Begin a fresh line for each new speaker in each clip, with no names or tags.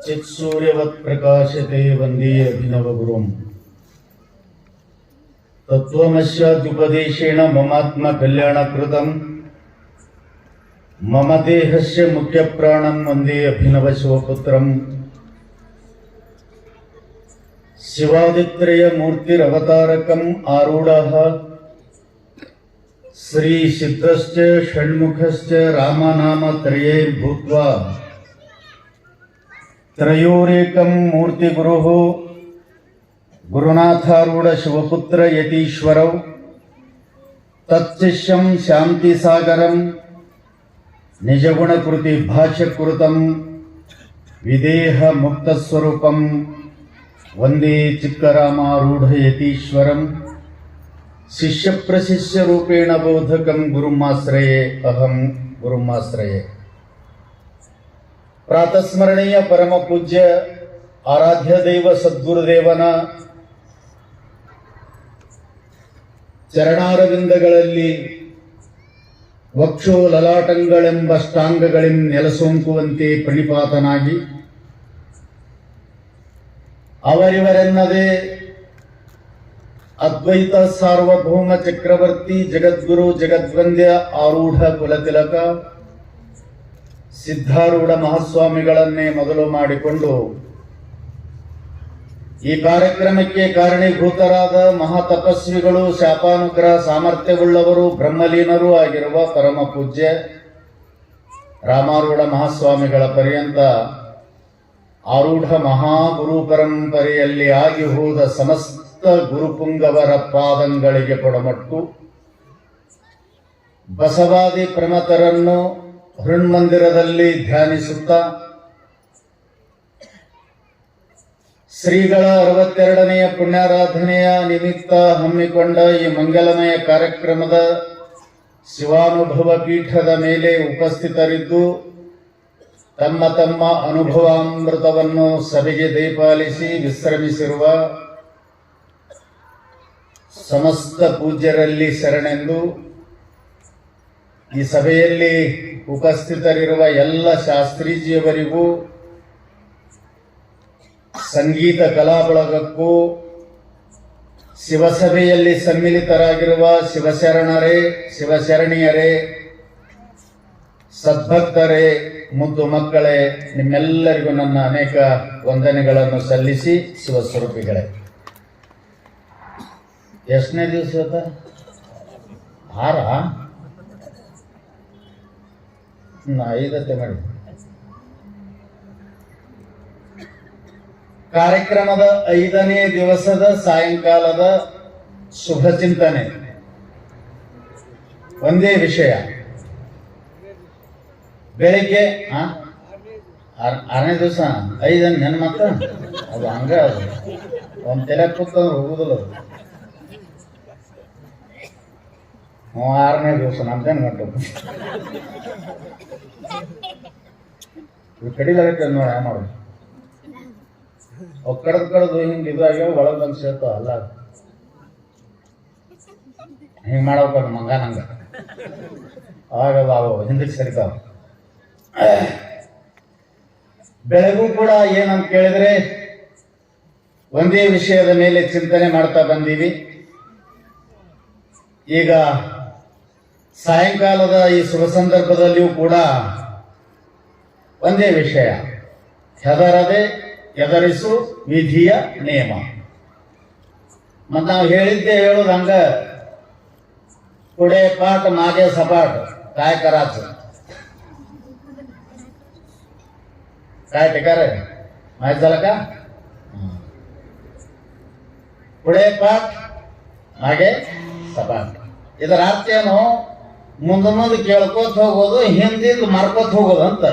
ಚಿತ್ಸೂರ್ಯವತ್ ಪ್ರಕಾಶತೆ ವಂದೇ ಅಭಿನವಗುರುಂ ತತ್ವಮಸ್ಯಾದ್ಯುಪದೇಶೇಣ ಮಮಾತ್ಮ ಕಲ್ಯಾಣಕೃತಂ ಮಮ ದೇಹಸ್ಯ ಮುಖ್ಯಪ್ರಾಣಂ ವಂದೇ ಅಭಿನವ ಶಿವಪುತ್ರಂ ಶಿವಾದಿತ್ರಯ ಮೂರ್ತಿರವತಾರಕಂ ಆರೂಢಃ ಶ್ರೀ ಸಿದ್ಧಶ್ಚ ಷಣ್ಮುಖಶ್ಚ ರಾಮನಾಮತ್ರಯೈರ್ಭೂತ್ವಾ ತ್ರಯೋರೇಕಂ ಮೂರ್ತಿಗುರುಃ ಗುರುನಾಥಾರೂಢ ಶಿವಪುತ್ರ ಯತೀಶ್ವರೌ ತತ್ಶಿಷ್ಯಂ ಶಾಂತಿಸಾಗರಂ ನಿಜಗುಣಕೃತಿ ಭಾಷ್ಯಕೃತಂ ವಿದೇಹ ಮುಕ್ತಸ್ವರೂಪಂ ವಂದೇ ಚಿಕ್ಕರಾಮಾರೂಢ ಯತೀಶ್ವರಂ ಶಿಷ್ಯಪ್ರಶಿಷ್ಯ ರೂಪೇಣ ಬೋಧಕಂ ಗುರುಮಾಶ್ರಯೇ ಅಹಂ ಗುರುಮಾಶ್ರಯೇ. ಪ್ರಾತಸ್ಮರಣೀಯ ಪರಮ ಪೂಜ್ಯ ಆರಾಧ್ಯ ದೈವ ಸದ್ಗುರುದೇವನ ಚರಣಾರವಿಂದಗಳಲ್ಲಿ ವಕ್ಷೋ ಲಲಾಟಂಗಳೆಂಬ ಅಷ್ಟಾಂಗಗಳಿಂ ನೆಲಸೊಂಕುವಂತೆ ಪ್ರಣಿಪಾತನಾಗಿ ಅವರಿವರೆನ್ನದೇ ಅದ್ವೈತ ಸಾರ್ವಭೌಮ ಚಕ್ರವರ್ತಿ ಜಗದ್ಗುರು ಜಗದ್ವಂದ್ಯ ಆರೂಢ ಕುಲತಿಲಕ ಸಿದ್ಧಾರೂಢ ಮಹಾಸ್ವಾಮಿಗಳನ್ನೇ ಮೊದಲು ಮಾಡಿಕೊಂಡು ಈ ಕಾರ್ಯಕ್ರಮಕ್ಕೆ ಕಾರಣೀಭೂತರಾದ ಮಹಾತಪಸ್ವಿಗಳು, ಶಾಪಾನುಗ್ರಹ ಸಾಮರ್ಥ್ಯವುಳ್ಳವರು, ಬ್ರಹ್ಮಲೀನರೂ ಆಗಿರುವ ಪರಮ ಪೂಜ್ಯ ರಾಮಾರೂಢ ಮಹಾಸ್ವಾಮಿಗಳ ಪರ್ಯಂತ ಆರೂಢ ಮಹಾಗುರು ಪರಂಪರೆಯಲ್ಲಿ ಆಗಿ ಹೋದ ಸಮಸ್ತ ಗುರುಪುಂಗವರ ಪಾದಂಗಳಿಗೆ ಕೊಡಮಟ್ಟು ಬಸವಾದಿ ಪ್ರಮತರನ್ನು ಹೃನ್ಮಂದಿರದಲ್ಲಿ ಧ್ಯಾನಿಸುತ್ತಾ ಶ್ರೀಗಳ 62ನೆಯ ಪುಣ್ಯಾರಾಧನೆಯ ನಿಮಿತ್ತ ಹಮ್ಮಿಕೊಂಡ ಈ ಮಂಗಲಮಯ ಕಾರ್ಯಕ್ರಮದ ಶಿವಾನುಭವ ಪೀಠದ ಮೇಲೆ ಉಪಸ್ಥಿತರಿದ್ದು ತಮ್ಮ ತಮ್ಮ ಅನುಭವಾಮೃತವನ್ನು ಸಭೆಗೆ ದಯಪಾಲಿಸಿ ವಿಶ್ರಮಿಸಿರುವ ಸಮಸ್ತ ಪೂಜ್ಯರಲ್ಲಿ ಶರಣೆಂದು, ಈ ಸಭೆಯಲ್ಲಿ ಉಪಸ್ಥಿತರಿರುವ ಎಲ್ಲ ಶಾಸ್ತ್ರೀಜಿಯವರಿಗೂ, ಸಂಗೀತ ಕಲಾ ಬಳಗಕ್ಕೂ, ಶಿವಸಭೆಯಲ್ಲಿ ಸಮ್ಮಿಲಿತರಾಗಿರುವ ಶಿವಶರಣರೇ, ಶಿವಶರಣಿಯರೇ, ಸದ್ಭಕ್ತರೇ, ಮುದ್ದು ಮಕ್ಕಳೇ, ನಿಮ್ಮೆಲ್ಲರಿಗೂ ನನ್ನ ಅನೇಕ ವಂದನೆಗಳನ್ನು ಸಲ್ಲಿಸಿ ಶಿವಸ್ವರೂಪಿಗಳೇ. ಎಷ್ಟನೇ ದಿವಸ ಇವತ್ತ? 5 ಮಾಡಿ. ಕಾರ್ಯಕ್ರಮದ 5ನೇ ದಿವಸದ ಸಾಯಂಕಾಲದ ಶುಭ ಚಿಂತನೆ. ಒಂದೇ ವಿಷಯ. ಬೆಳಿಗ್ಗೆ 6ನೇ ದಿವಸ 5 ನೆನ್ ಮಾತ್ರ ಅದು ಹಂಗ ಒಂದು ತಲೆ ಕೂತಂದ್ರೆ ಹೋಗುದಿಲ್ಲ ಅದು. 6ನೇ ದಿವಸ ನಮ್ದೇನು ಗಂಟು ಕಡಿದಾಗತ್ತೆ ನೋಡಿ. ಯಾವ ಮಾಡೋದು ಅವು ಕಡ್ದು ಹಿಂಗೆ ಇದಾಗ್ಯಾವ, ಒಳಗೆ ಬಂದು ಸೇರ್ತಾವ. ಅಲ್ಲ ಹಿಂಗೆ ಮಾಡ್ಬೇಕು ಮಂಗ ನಂಗ, ಅವಾಗ ಅವು ಹಿಂದಕ್ಕೆ ಸರಿತಾವ. ಬೆಳಗೂ ಕೂಡ ಏನಂತ ಕೇಳಿದ್ರೆ ಒಂದೇ ವಿಷಯದ ಮೇಲೆ ಚಿಂತನೆ ಮಾಡ್ತಾ ಬಂದೀವಿ. ಈಗ ಸಾಯಂಕಾಲದ ಈ ಶುಭ ಸಂದರ್ಭದಲ್ಲಿಯೂ ಕೂಡ ಒಂದೇ ವಿಷಯ, ಹೆದರದೆ ಎದರಿಸು ವಿಧಿಯ ನಿಯಮ. ಮತ್ತು ನಾವು ಹೇಳೋದು ಹಂಗ, ಕುಡೆ ಪಾಠ ಮಾಗೆ ಸಪಾಟ काय करायचं, काय टिकार माहित झालं का? पुढे पाठ मागे ಸಪಾಟ. ಇದರ ಅರ್ಥ ಏನು? ಮುಂದೆ ಕೇಳ್ಕೋತ ಹೋಗೋದು, ಹಿಂದಿಂದ ಮಾರ್ಕೋತ ಹೋಗೋದು ಅಂತ.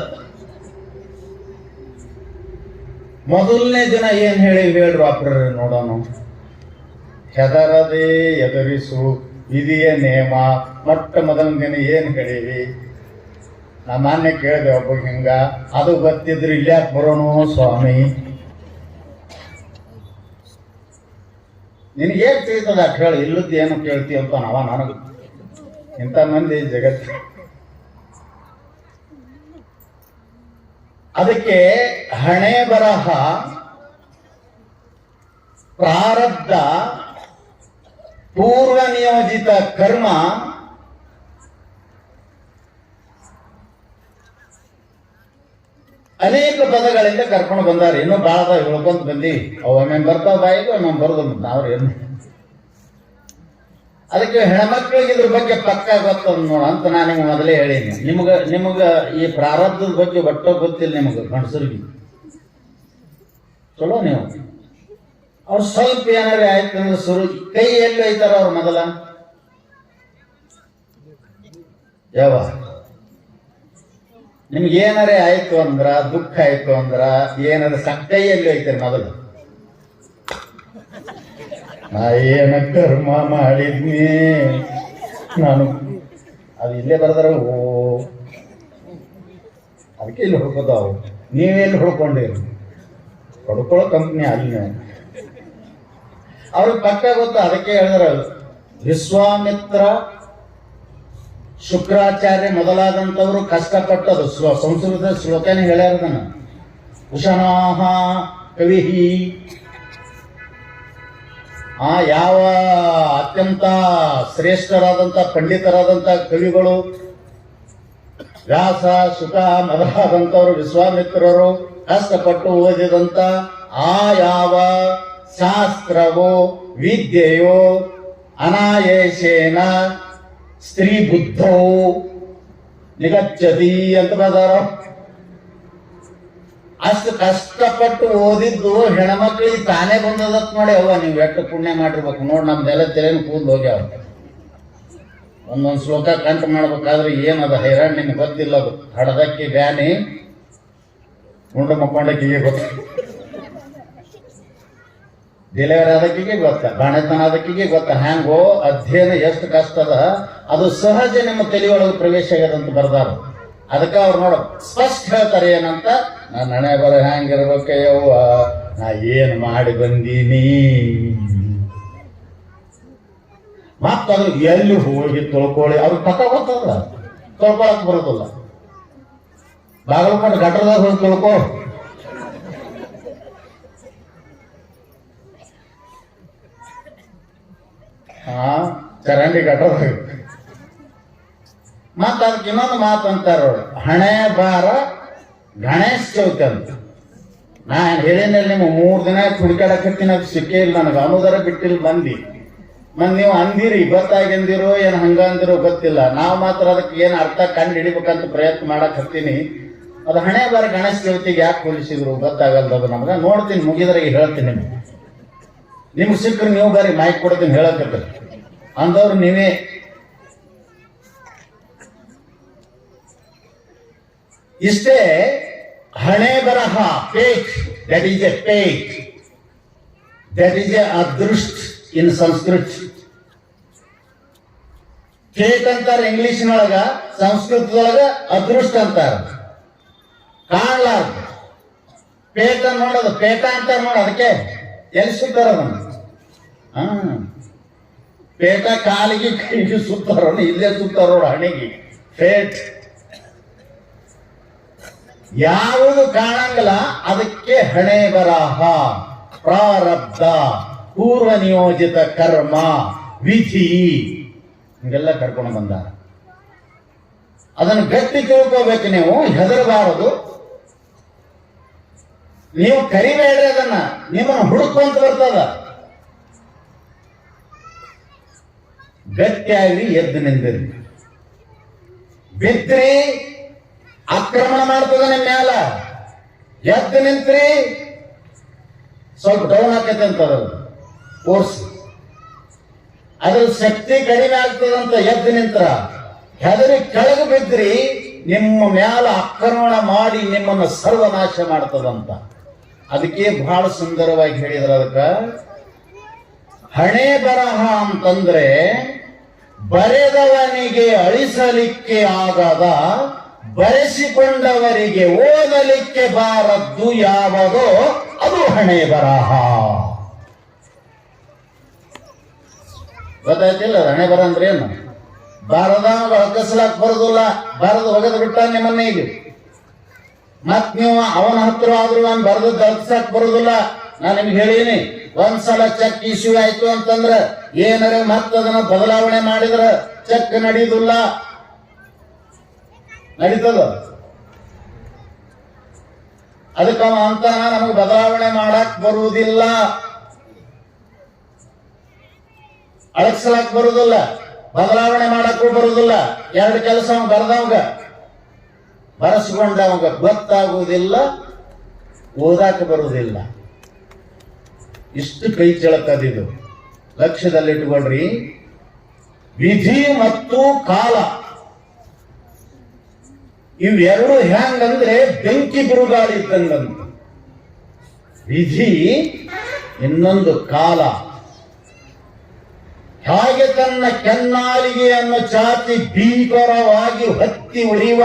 ಮೊದಲನೇ ದಿನ ಏನ್ ಹೇಳ್ರು ಅಪ್ರ ನೋಡೋಣ. ಹೆದರದೆ ಎದುರಿಸು ವಿಧಿಯ ನೇಮ. ಮೊಟ್ಟ ಮೊದಲನೇ ದಿನ ಏನ್ ಹೇಳಿವಿ? ನಾ ಮಾನ್ಯ ಕೇಳಿದೆ ಒಬ್ಬ ಹಿಂಗ, ಅದು ಗೊತ್ತಿದ್ರು ಇಲ್ಯಾಕೆ ಬರೋಣ ಸ್ವಾಮಿ, ನಿನಗೇನು ತಿಳಿತದ ಅಟ್ ಹೇಳಿ, ಇಲ್ಲದ್ದು ಏನು ಕೇಳ್ತೀವಿ ಅಂತ ನಾವ ನನಗೆ. ಇಂಥ ಮಂದಿ ಜಗತ್ತು ಅದಕ್ಕೆ ಹಣೆ ಬರಹ, ಪ್ರಾರಬ್ಧ, ಪೂರ್ವ ನಿಯೋಜಿತ ಕರ್ಮ, ಅನೇಕ ಪದಗಳಿಂದ ಕರ್ಕೊಂಡು ಬಂದಾರೆ. ಇನ್ನೂ ಬಾಳದ ಹೇಳ್ಕೊಂತ ಬಂದೀವಿ. ಅವು ಒಮ್ಮೆ ಬರ್ತಾವ ಬಾಯಿಗೆ, ಒಮ್ಮೆ ಬರೋದು ನಾವ್ರು ಏನು. ಅದಕ್ಕೆ ಹೆಣ್ಮಕ್ಳಿಗೆ ಇದ್ರ ಬಗ್ಗೆ ಪಕ್ಕ ಗೊತ್ತದ ನೋಡ ಅಂತ ನಾನು ನಿಮ್ಗೆ ಮೊದಲೇ ಹೇಳೀನಿ. ನಿಮಗ ಈ ಪ್ರಾರಬ್ಧದ ಬಗ್ಗೆ ಒಟ್ಟ ಗೊತ್ತಿಲ್ಲ ನಿಮಗೆ ಗಂಡಸರಿಗೆ. ಚಲೋ ನೀವು ಅವ್ರು ಸ್ವಲ್ಪ ಏನಾರೇ ಆಯ್ತು ಅಂದ್ರೆ ಶುರು ಕೈ ಎಲ್ಲಿ ಒಯ್ತಾರ ಅವ್ರು ಮೊದಲ ಯಾವ ನಿಮ್ಗೆ ಏನಾರೇ ಆಯ್ತು ಅಂದ್ರ, ದುಃಖ ಆಯ್ತು ಅಂದ್ರ ಏನಾರ ಕೈಯಲ್ಲಿ ಒಯ್ತಾರೆ ಮೊದಲು. ನಾ ಏನ ಕರ್ಮ ಮಾಡಿದ್ನಿ ನಾನು, ಅದು ಇಲ್ಲೇ ಬರ್ದಾರ. ಓ ಅದಕ್ಕೆ ಇಲ್ಲಿ ಹುಡ್ಕೋತಾವು. ನೀವೆಲ್ಲಿ ಹುಡ್ಕೊಂಡಿರಿ? ಹುಡ್ಕೊಳ್ಳೋ ಕಂಪ್ನಿ ಅಲ್ಲಿ ಅವ್ರಿಗೆ ಪಕ್ಕ ಗೊತ್ತ. ಅದಕ್ಕೆ ಹೇಳಿದ್ರ ವಿಶ್ವಾಮಿತ್ರ, ಶುಕ್ರಾಚಾರ್ಯ ಮೊದಲಾದಂಥವ್ರು ಕಷ್ಟಪಟ್ಟದು. ಸಂಸ್ಕೃತ ಶ್ಲೋಕನೇ ಹೇಳ್ಯಾರದನ್ನ. ಉಶನಾಹ ಕವಿಹಿ, ಯಾವ ಅತ್ಯಂತ ಶ್ರೇಷ್ಠರಾದಂಥ ಪಂಡಿತರಾದಂಥ ಕವಿಗಳು ವ್ಯಾಸ, ಶುಕ ಮೊದಲಾದಂಥವ್ರು, ವಿಶ್ವಾಮಿತ್ರರು ಕಷ್ಟಪಟ್ಟು ಓದಿದಂಥ ಯಾವ ಶಾಸ್ತ್ರವೋ ವಿದ್ಯೆಯೋ ಅನಾಯೇಷೇನ ಸ್ತ್ರೀ ಬುದ್ಧೋ ನಿಗಚ್ಚತಿ ಅಂತ ಬದಾರ. ಅಷ್ಟು ಕಷ್ಟಪಟ್ಟು ಓದಿದ್ದು ಹೆಣ್ಮಕ್ಳಿಗೆ ತಾನೇ ಬಂದದತ್ ನೋಡಿ. ಅವ್ವ ನೀವು ಎಷ್ಟು ಪುಣ್ಯ ಮಾಡಿರ್ಬೇಕು ನೋಡಿ. ನಮ್ದೆಲ್ಲ ತೆರೆನು ಕೂದಲು ಹೋಗ್ಯಾವ. ಒಂದೊಂದು ಶ್ಲೋಕ ಕಂಠ ಮಾಡ್ಬೇಕಾದ್ರೆ ಏನದ ಹೈರಾಣ ನಿಮ್ಗೆ ಗೊತ್ತಿಲ್ಲ. ಅದು ಹಡದಕ್ಕಿ ಬ್ಯಾನಿ ಉಂಡು ಮಕ್ಕೊಂಡಕ್ಕಿಗೆ ಗೊತ್ತ, ಡೆಲಿವರಿ ಆದಕ್ಕಿಗೆ ಗೊತ್ತ, ಬಾಣೆತನ ಆದಕ್ಕಿಗೆ ಗೊತ್ತ. ಹ್ಯಾಂಗೋ ಅಧ್ಯಯನ ಎಷ್ಟು ಕಷ್ಟ ಅದ ಅದು ಸಹಜ ನಿಮ್ಮ ತಲೆಯೊಳಗೆ ಪ್ರವೇಶ ಆಗ್ಯದಂತ ಬರ್ದಾರ. ಅದಕ್ಕೆ ಅವ್ರು ನೋಡ ಸ್ಪಷ್ಟ ಹೇಳ್ತಾರೆ ಏನಂತ, ನಾನು ಹಣೆ ಬರ ಹ್ಯಾಂಗಿರ್ಬೇಕ ಯವ್ವ, ನಾ ಏನ್ ಮಾಡಿ ಬಂದೀನಿ. ಮತ್ತದು ಎಲ್ಲಿ ಹೋಗಿ ತೊಳ್ಕೊಳ್ಳಿ ಅವ್ರಿಗೆ ಪಕ್ಕ ಗೊತ್ತದ, ತೊಳ್ಕೊಳಕ್ ಬರೋದಿಲ್ಲ. ಬಾಗಲಕೋಟೆ ಗಟ್ರದಾಗ ಹೋಗಿ ತೊಳ್ಕೊ. ಚರಂಡಿ ಗಟ್ರದಾಗ. ಮತ್ತ ಅದಕ್ಕೆ ಇನ್ನೊಂದು ಮಾತು ಅಂತಾರ, ಹಣೆ ಬಾರ ಗಣೇಶ್ ಚೌತಿ ಅಂತ. ನಾನು ಹೇಳಿನಲ್ಲಿ ನಿಮ್ಮ 3 ದಿನ ಹುಡುಕಾಡಕತ್ತೀನಿ, ಅದು ಸಿಕ್ಕೇ ಇಲ್ಲ ನನಗೆ. ಅನ್ನೋದರ ಬಿಟ್ಟಿಲ್ಲ ಮಂದಿ ನೀವು ಅಂದಿರಿ, ಗೊತ್ತಾಗಿ ಅಂದಿರೋ ಏನು ಹಂಗ ಅಂದಿರೋ ಗೊತ್ತಿಲ್ಲ. ನಾವು ಮಾತ್ರ ಅದಕ್ಕೆ ಏನು ಅರ್ಥ ಕಂಡು ಹಿಡಿಬೇಕಂತ ಪ್ರಯತ್ನ ಮಾಡಕ್ ಹತ್ತೀನಿ. ಅದು ಹಣೆ ಬಾರ ಗಣೇಶ್ ಚೌತಿಗೆ ಯಾಕೆ ಹೋಲಿಸಿದ್ರು ಗೊತ್ತಾಗಲ್ದ. ಅದು ನಮ್ಗೆ ನೋಡ್ತೀನಿ, ಮುಗಿದ್ರೆ ಹೇಳ್ತೀನಿ. ನಿಮ್ಗೆ ಸಿಕ್ಕರು ನೀವು ಬಾರಿ ಮೈಕ್ ಕೊಡ್ತೀನಿ ಹೇಳಕತ್ತ ಅಂದವ್ರು ನೀವೇ. ಇಷ್ಟೇ ಹಣೆ ಬರಹ, plate, that is A plate, that is A ಅದೃಷ್ಟ ಇನ್ ಸಂಸ್ಕೃತ್. ಪೇಟ್ ಅಂತಾರ ಇಂಗ್ಲಿಷ್ನೊಳಗ, ಸಂಸ್ಕೃತದೊಳಗ ಅದೃಷ್ಟ ಅಂತಾರ. ಕಾಣ್ಲಾರ್ದು ಪೇಟ ನೋಡೋದು, ಪೇಟ ಅಂತಾರ ನೋಡ. ಅದಕ್ಕೆ ಎಲ್ಲಿ ಸುತ್ತಾರ ಅದನ್ನು? ಪೇಟ ಕಾಲಿಗೆ ಕೈಗೆ ಸುತ್ತಾರ, ಇಲ್ಲೇ ಸುತ್ತಾರ ಹಣೆಗೆ. ಪೇಟ್ ಯಾವುದು ಕಾಣಂಗಿಲ್ಲ ಅದಕ್ಕೆ ಹಣೆ ಬರಹ, ಪ್ರಾರಬ್ಧ, ಪೂರ್ವ ನಿಯೋಜಿತ ಕರ್ಮ, ವಿಧಿ ಹಿಂಗೆಲ್ಲ ಕರ್ಕೊಂಡು ಬಂದ. ಅದನ್ನು ಗಟ್ಟಿ ತಿಳ್ಕೋಬೇಕು. ನೀವು ಹೆದರಬಾರದು. ನೀವು ಕರಿಬೇಡ್ರಿ ಅದನ್ನ, ನಿಮ್ಮನ್ನು ಹುಡುಕೊಂತ ಬರ್ತದ. ಗಟ್ಟಿಯಾಗಿ ಎದ್ದು ನಿಂದಿರಿ. ಬಿದ್ರಿ ಆಕ್ರಮಣ ಮಾಡ್ತದ ನಿಮ್ಮ ಮ್ಯಾಲ. ಎದ್ದು ನಿಂತ್ರಿ ಸ್ವಲ್ಪ ಡೌನ್ ಆಕೈತೆ ಅಂತ ಕೋರ್ಸ್, ಅದ್ರ ಶಕ್ತಿ ಕಡಿಮೆ ಆಗ್ತದಂತ ಎದ್ದು ನಿಂತ್ರ. ಹೆದರಿ ಕೆಳಗೆ ಬಿದ್ರಿ ನಿಮ್ಮ ಮ್ಯಾಲ ಆಕ್ರಮಣ ಮಾಡಿ ನಿಮ್ಮನ್ನು ಸರ್ವನಾಶ ಮಾಡ್ತದಂತ. ಅದಕ್ಕೆ ಬಹಳ ಸುಂದರವಾಗಿ ಹೇಳಿದ್ರ. ಅದಕ್ಕ ಹಣೆ ಬರಹ ಅಂತಂದ್ರೆ ಬರೆದವನಿಗೆ ಅಳಿಸಲಿಕ್ಕೆ ಆಗದ, ಬರೆಸಿಕೊಂಡವರಿಗೆ ಓದಲಿಕ್ಕೆ ಬಾರದ್ದು ಯಾವುದೋ ಅದು ಹಣೆ ಬರಹ. ಗೊತ್ತಾಯ್ತಿಲ್ಲ ಹಣೆ ಬರ ಅಂದ್ರೆ ಏನು? ಬಾರದ ಅಳಕಸಲಾಕ್ ಬರೋದಿಲ್ಲ, ಬಾರದು ಒಗೆದು ಬಿಟ್ಟ ನಿಮ್ಮನ್ನ. ಈಗ ಮತ್ ನೀವು ಅವನ ಹತ್ರ ಆದ್ರೂ ನಾನು ಬರೆದು ದರ್ಶಕ್ ಬರುದಿಲ್ಲ. ನಾನು ನಿಮ್ಗೆ ಹೇಳೀನಿ, ಒಂದ್ಸಲ ಚೆಕ್ ಇಶ್ಯೂ ಆಯ್ತು ಅಂತಂದ್ರ ಏನಾರ ಮತ್ತದನ್ನ ಬದಲಾವಣೆ ಮಾಡಿದ್ರ ಚೆಕ್ ನಡೀದಿಲ್ಲ. ನಡೀತದ? ಅದಕ್ಕೆ ಅವ ಅಂತ ನಮಗೆ ಬದಲಾವಣೆ ಮಾಡಕ್ ಬರುವುದಿಲ್ಲ, ಅಳಗ್ಸಲಾಕ್ ಬರುದಿಲ್ಲ, ಬದಲಾವಣೆ ಮಾಡಕ್ಕೂ ಬರುದಿಲ್ಲ. ಎರಡು ಕೆಲಸ ಅವ ಬರ್ದವಂಗ ಬರೆಸ್ಕೊಂಡವಂಗ ಗೊತ್ತಾಗುವುದಿಲ್ಲ, ಓದಾಕ ಬರುವುದಿಲ್ಲ. ಇಷ್ಟು ಕೈ ಚಳಕದಿದು ಲಕ್ಷ್ಯದಲ್ಲಿಟ್ಟುಕೊಳ್ರಿ. ವಿಧಿ ಮತ್ತು ಕಾಲ ಇವೆರಡು ಹೆಂಗಂದ್ರೆ ಬೆಂಕಿ ಬಿರುಗಾಳಿ ಇದ್ದಂಗಂತ. ವಿಧಿ, ಇನ್ನೊಂದು ಕಾಲ. ಹಾಗೆ ತನ್ನ ಕೆನ್ನಾಲಿಗೆಯನ್ನು ಚಾಚಿ ಭೀಕರವಾಗಿ ಹತ್ತಿ ಉರಿಯುವ,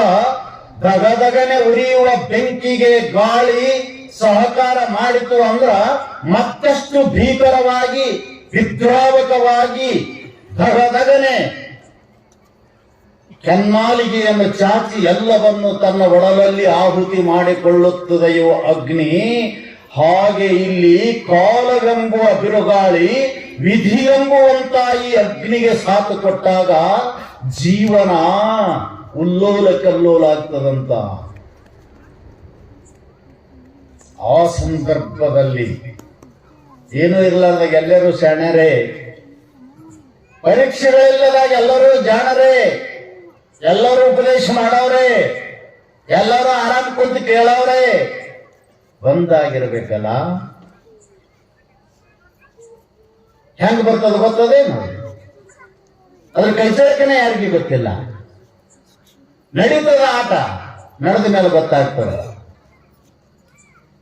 ದಗದಗನೆ ಉರಿಯುವ ಬೆಂಕಿಗೆ ಗಾಳಿ ಸಹಕಾರ ಮಾಡಿತು ಅಂದ್ರ ಮತ್ತಷ್ಟು ಭೀಕರವಾಗಿ, ವಿದ್ರಾವಕವಾಗಿ, ದಗದಗನೆ ಕೆನ್ನಾಲಿಗೆಯನ್ನು ಚಾಚಿ ಎಲ್ಲವನ್ನು ತನ್ನ ಒಡಲಲ್ಲಿ ಆಹುತಿ ಮಾಡಿಕೊಳ್ಳುತ್ತದೆಯೋ ಅಗ್ನಿ. ಹಾಗೆ ಇಲ್ಲಿ ಕಾಲವೆಂಬುವ ಬಿರುಗಾಳಿ ವಿಧಿ ಎಂಬುವಂತ ಈ ಅಗ್ನಿಗೆ ಸಾಥು ಕೊಟ್ಟಾಗ ಜೀವನ ಉಲ್ಲೋಲ ಕಲ್ಲೋಲ ಆಗ್ತದಂತ. ಆ ಸಂದರ್ಭದಲ್ಲಿ ಏನೂ ಇರಲಾರ್ದಾಗ ಎಲ್ಲರೂ ಶಾಣ್ಯರೇ, ಪರೀಕ್ಷೆಗಳಿಲ್ಲದಾಗ ಎಲ್ಲರೂ ಜಾಣರೇ, ಎಲ್ಲರೂ ಉಪದೇಶ ಮಾಡವ್ರೆ, ಎಲ್ಲರೂ ಆರಾಮ್ ಕುಂತು ಕೇಳವ್ರೆ. ಬಂದಾಗಿರ್ಬೇಕಲ್ಲ. ಹೆಂಗ್ ಬರ್ತದ ಗೊತ್ತದೇನು? ಅದ್ರ ಕೈಚಳಕನೇ ಯಾರಿಗೂ ಗೊತ್ತಿಲ್ಲ. ನಡೀತದ ಆಟ, ನಡೆದ ಮೇಲೆ ಗೊತ್ತಾಗ್ತದ.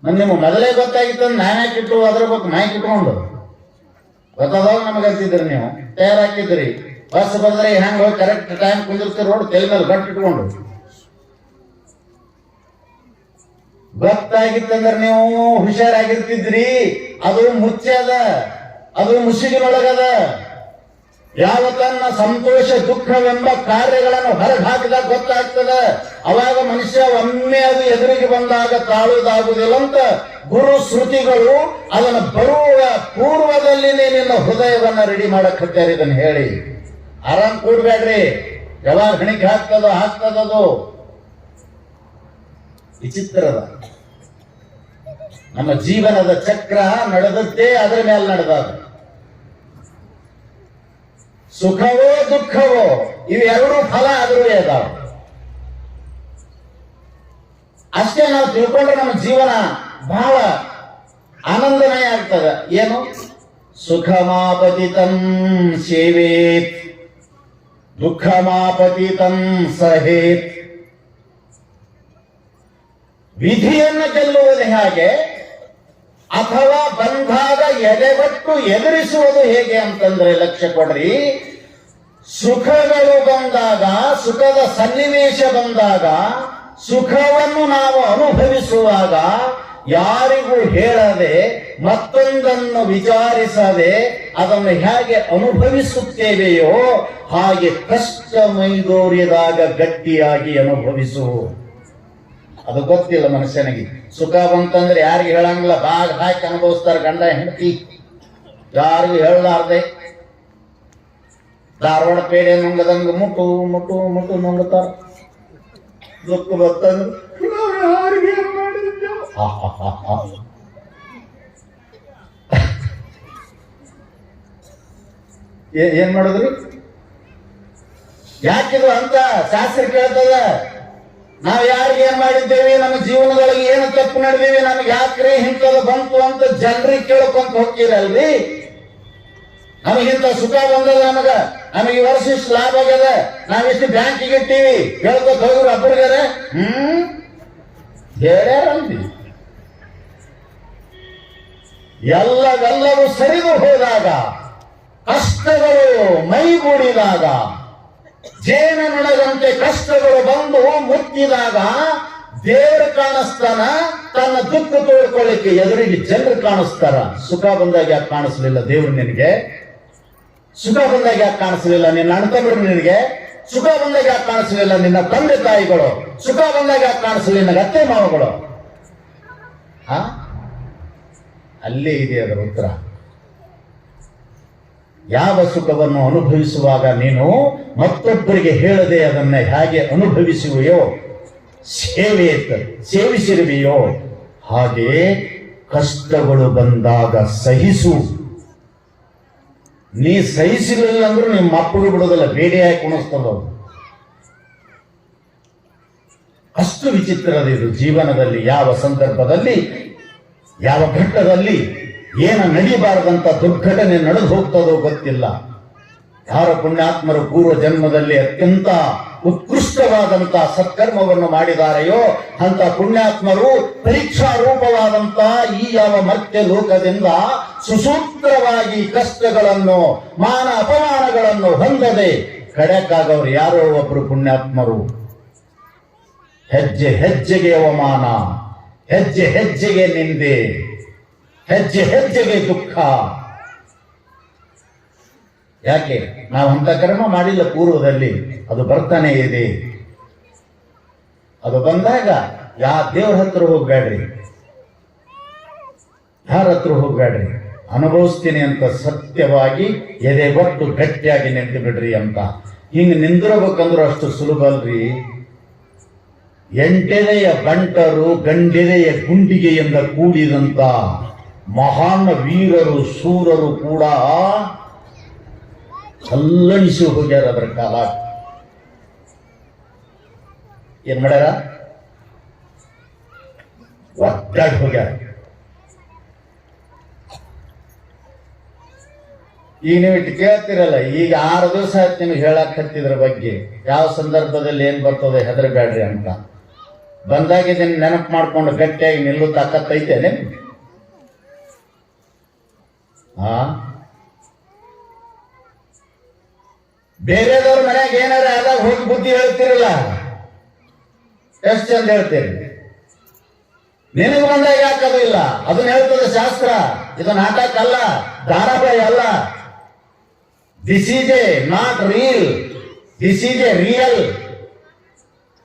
ನಿಮ್ಮ ಮೊದಲೇ ಗೊತ್ತಾಗಿತ್ತು ನಾನು ಹಾಕಿಟ್ಟು ಅದ್ರ ಬಗ್ಗೆ ಮಾಹಿತಿ ಇಟ್ಕೊಂಡು ಗೊತ್ತದಾಗ ನಮಗೆ ಅಂತಿದ್ರಿ, ನೀವು ತಯಾರಾಕಿದ್ರಿ. ಬಸ್ ಬಂದ್ರೆ ಹೆಂಗ್ ಹೋಗಿ ಕರೆಕ್ಟ್ ಟೈಮ್ ಕುಂದಿರ್ತೀರಿ, ರೋಡ್ ತಲೆ ಮೇಲೆ ಗಟ್ಟು ಇಟ್ಕೊಂಡು. ಗೊತ್ತಾಗಿತ್ತಂದ್ರೆ ನೀವು ಹುಷಾರಾಗಿರ್ತಿದ್ರಿ. ಅದು ಮುಚ್ಚದ, ಅದು ಮುಸುಗಿನೊಳಗದ. ಯಾವ ತನ್ನ ಸಂತೋಷ ದುಃಖವೆಂಬ ಕಾರ್ಯಗಳನ್ನು ಹೊರಗೆ ಹಾಕಿದಾಗ ಗೊತ್ತಾಗ್ತದ. ಅವಾಗ ಮನುಷ್ಯ ಒಮ್ಮೆ ಅದು ಎದುರಿಗೆ ಬಂದಾಗ ತಾಳುವುದಾಗುವುದಿಲ್ಲ ಅಂತ ಗುರು ಶ್ರುತಿಗಳು ಅದನ್ನು ಬರುವ ಪೂರ್ವದಲ್ಲಿನೇ ನಿನ್ನ ಹೃದಯವನ್ನ ರೆಡಿ ಮಾಡಕ್ ಹತ್ಯಾರ. ಇದನ್ನು ಹೇಳಿ ಆರಾಮ್ ಕೂಡ್ಬೇಡ್ರಿ. ಯಾವಾಗ ಹಣಿಕೆ ಆಗ್ತದದು ವಿಚಿತ್ರದ. ನಮ್ಮ ಜೀವನದ ಚಕ್ರ ನಡೆದದ್ದೇ ಅದರ ಮೇಲೆ ನಡೆದಾಗ. ಸುಖವೋ ದುಃಖವೋ ಇವೆರಡೂ ಫಲ ಆದರೂ ಅದಾವ. ಅಷ್ಟೇ ನಾವು ತಿಳ್ಕೊಂಡ್ರೆ ನಮ್ಮ ಜೀವನ ಬಹಳ ಆನಂದಮಯ ಆಗ್ತದೆ. ಏನು? ಸುಖಮಾಪತಿತಂ ಸೇವೇತ್, ದುಃಖಮಾಪತಿತಂ ಸಹೇತ್. ವಿಧಿಯನ್ನು ಗೆಲ್ಲುವುದು ಹೇಗೆ, ಅಥವಾ ಬಂದಾಗ ಎದೆಗೊಟ್ಟು ಎದುರಿಸುವುದು ಹೇಗೆ ಅಂತಂದ್ರೆ ಲಕ್ಷ್ಯ ಕೊಡ್ರಿ. ಸುಖಗಳು ಬಂದಾಗ, ಸುಖದ ಸನ್ನಿವೇಶ ಬಂದಾಗ, ಸುಖವನ್ನು ನಾವು ಅನುಭವಿಸುವಾಗ ಯಾರಿಗೂ ಹೇಳದೆ, ಮತ್ತೊಂದನ್ನು ವಿಚಾರಿಸದೆ ಅದನ್ನು ಹೇಗೆ ಅನುಭವಿಸುತ್ತೇವೆಯೋ ಹಾಗೆ ಕಷ್ಟ ಮೈದೋರಿದಾಗ ಗಟ್ಟಿಯಾಗಿ ಅನುಭವಿಸು. ಅದು ಗೊತ್ತಿಲ್ಲ ಮನುಷ್ಯನಿಗೆ. ಸುಖ ಬಂತಂದ್ರೆ ಯಾರಿಗೆ ಹೇಳಂಗಿಲ್ಲ, ಬಾಗ್ ಹಾಕಿ ಅನುಭವಿಸ್ತಾರೆ ಗಂಡ ಹೆಂಡತಿ. ಯಾರಿಗೂ ಹೇಳಲಾರ್ದೆ ಧಾರವಾಡ ಪೇಡೆ ನುಂಗದಂಗ ಮುಟ್ಟು ಮುಟ್ಟು ಮುಟ್ಟು ನುಂಗುತ್ತಾರ. ದುಃಖ ಬರ್ತಂದ್ರೆ ಏನ್ ಮಾಡಿದ್ರಿ? ಯಾಕಿದು ಅಂತ ಶಾಸ್ತ್ರ ಕೇಳ್ತದ. ನಾವು ಯಾರಿಗೆ ಏನ್ ಮಾಡಿದ್ದೇವೆ, ನಮ್ಮ ಜೀವನದೊಳಗೆ ಏನು ತಪ್ಪು ನಡೆದೀವಿ, ನಮ್ಗೆ ಯಾಕ್ರಿ ಇಂಥದ್ದು ಬಂತು ಅಂತ ಜನರಿಗೆ ಕೇಳ್ಕೊಂತ ಹೋಗ್ತೀರಲ್ರಿ. ನಮಗಿಂತ ಸುಖ ಬಂದದ, ನಮಗೆ ವರ್ಷ ಇಷ್ಟು ಲಾಭ ಆಗ್ಯದ, ನಾವಿಷ್ಟು ಬ್ಯಾಂಕಿಗೆ ಇಟ್ಟೀವಿ ಹೇಳ್ಕೊತ ಹೋಗ್ರು ಅಬ್ಬರಿಗಾರೆ. ಹೇಳ್ಯಾರಲ್ರಿ. ಎಲ್ಲವೆಲ್ಲವೂ ಸರಿದು ಹೋದಾಗ, ಕಷ್ಟಗಳು ಮೈಗೂಡಿದಾಗ, ಜೇನ ನೊಣದಂತೆ ಕಷ್ಟಗಳು ಬಂದು ಮುಟ್ಟಿದಾಗ ದೇವರು ಕಾಣಿಸ್ತಾನ. ತನ್ನ ದುಃಖ ತೋಡ್ಕೊಳ್ಳಿಕ್ಕೆ ಎದುರಿಗೆ ಜನರು ಕಾಣಿಸ್ತಾರ. ಸುಖ ಬಂದಾಗ ಯಾಕೆ ಕಾಣಿಸ್ಲಿಲ್ಲ ದೇವ್ರು ನಿನಗೆ? ಸುಖ ಬಂದಾಗ ಯಾಕೆ ಕಾಣಿಸ್ಲಿಲ್ಲ ನಿನ್ನ ಅಣ್ಣ ತಮ್ಮರು ನಿನಗೆ? ಸುಖ ಬಂದಾಗ ಯಾಕೆ ಕಾಣಿಸಲಿಲ್ಲ ನಿನ್ನ ತಂದೆ ತಾಯಿಗಳು? ಸುಖ ಬಂದಾಗ ಯಾಕೆ ಕಾಣಿಸಲಿಲ್ಲ ನಿನ್ನ ಅತ್ತೆ ಮಾವಗಳು? ಅಲ್ಲೇ ಇದೆ ಅದರ ಉತ್ತರ. ಯಾವ ಸುಖವನ್ನು ಅನುಭವಿಸುವಾಗ ನೀನು ಮತ್ತೊಬ್ಬರಿಗೆ ಹೇಳದೆ ಅದನ್ನ ಹೇಗೆ ಅನುಭವಿಸುವೆಯೋ, ಸೇವಿಸಿರುವೆಯೋ, ಹಾಗೆ ಕಷ್ಟಗಳು ಬಂದಾಗ ಸಹಿಸು. ನೀ ಸಹಿಸಲಿಲ್ಲ ಅಂದ್ರೂ ನಿಮ್ಮ ಅಪ್ಪಗೆ ಬಿಡೋದಲ್ಲ, ಬೇಡಿಯಾಗಿ ಕುಣಿಸ್ತದ. ಅಷ್ಟು ವಿಚಿತ್ರದ ಇದು ಜೀವನದಲ್ಲಿ. ಯಾವ ಸಂದರ್ಭದಲ್ಲಿ, ಯಾವ ಘಟ್ಟದಲ್ಲಿ ಏನ ನಡೀಬಾರದಂತ ದುರ್ಘಟನೆ ನಡೆದು ಹೋಗ್ತದೋ ಗೊತ್ತಿಲ್ಲ. ಯಾರ ಪುಣ್ಯಾತ್ಮರು ಪೂರ್ವ ಜನ್ಮದಲ್ಲಿ ಅತ್ಯಂತ ಉತ್ಕೃಷ್ಟವಾದಂತಹ ಸತ್ಕರ್ಮವನ್ನು ಮಾಡಿದಾರೆಯೋ ಅಂತ ಪುಣ್ಯಾತ್ಮರು ಪರೀಕ್ಷಾ ರೂಪವಾದಂತ ಈ ಯಾವ ಮರ್ತ್ಯ ಲೋಕದಿಂದ ಸುಸೂತ್ರವಾಗಿ ಕಷ್ಟಗಳನ್ನು, ಮಾನ ಅಪಮಾನಗಳನ್ನು ಹೊಂದದೆ ಕಡೆಕಾಗವ್ರು ಯಾರೋ ಒಬ್ರು ಪುಣ್ಯಾತ್ಮರು. ಹೆಜ್ಜೆ ಹೆಜ್ಜೆಗೆ ಅವಮಾನ, ಹೆಜ್ಜೆ ಹೆಜ್ಜೆಗೆ ನಿಂದೆ, ಹೆಜ್ಜೆ ಹೆಜ್ಜೆಗೆ ದುಃಖ. ಯಾಕೆ? ನಾವು ಅಂತ ಕರ್ಮ ಮಾಡಿಲ್ಲ ಪೂರ್ವದಲ್ಲಿ, ಅದು ಬರ್ತಾನೆ ಇದೆ. ಅದು ಬಂದಾಗ ದೇವ್ರ ಹತ್ರ ಹೋಗ್ಬೇಡ್ರಿ, ಯಾರ ಹತ್ರ ಹೋಗ್ಬೇಡ್ರಿ, ಅನುಭವಿಸ್ತೀನಿ ಅಂತ ಸತ್ಯವಾಗಿ ಎದೆಗೊಟ್ಟು ಗಟ್ಟಿಯಾಗಿ ನಿಂತು ಬಿಡ್ರಿ ಅಂತ. ಹಿಂಗ ನಿಂದಿರಬೇಕಂದ್ರೂ ಅಷ್ಟು ಸುಲಭ ಅಲ್ರಿ. ಎಂಟೆದೆಯ ಬಂಟರು ಗಂಡೆದೆಯ ಗುಂಡಿಗೆಯಿಂದ ಕೂಡಿದಂತ ಮಹಾನ್ ವೀರರು ಶೂರರು ಕೂಡ ಕಲ್ಲಣಿಸಿ ಹೋಗ್ಯಾರ. ಅದರ ಕಾಲ ಏನ್ ಮಾಡ್ಯಾರ? ಒದ್ದಾಡಿ ಹೋಗ್ಯಾರ. ಈಗ ನೀವು ಇಟ್ಟು ಕೇಳ್ತಿರಲ್ಲ, ಈಗ 6 ದಿವಸ ಆಯ್ತು ನಿಮ್ಗೆ ಹೇಳಕ್ ಹತ್ತಿದ್ರ ಬಗ್ಗೆ. ಯಾವ ಸಂದರ್ಭದಲ್ಲಿ ಏನ್ ಬರ್ತದೆ ಹೆದರಬೇಡ್ರಿ ಅಂತ. ಬಂದಾಗ ಇದನ್ನ ನೆನಪು ಮಾಡ್ಕೊಂಡು ಗಟ್ಟಿಯಾಗಿ ನಿಲ್ಲು ತಾಕತ್ತೈತೇನೆ? ಬೇರೆದವ್ರ ಮನ್ಯಾಗ ಏನಾರ ಆದಾಗ ಹೋಗಿ ಬುದ್ಧಿ ಹೇಳ್ತಿರಲ್ಲ, ಎಷ್ಟು ಚಂದ ಹೇಳ್ತೀರಿ. ನಿನಗೆ ಬಂದಾಗ ಯಾಕದು ಇಲ್ಲ? ಅದನ್ನ ಹೇಳ್ತದೆ ಶಾಸ್ತ್ರ. ಇದು ನಾಟಕ ಅಲ್ಲ, ಧಾರಾವಾಹಿ ಅಲ್ಲ. This is A not reel, this is A real.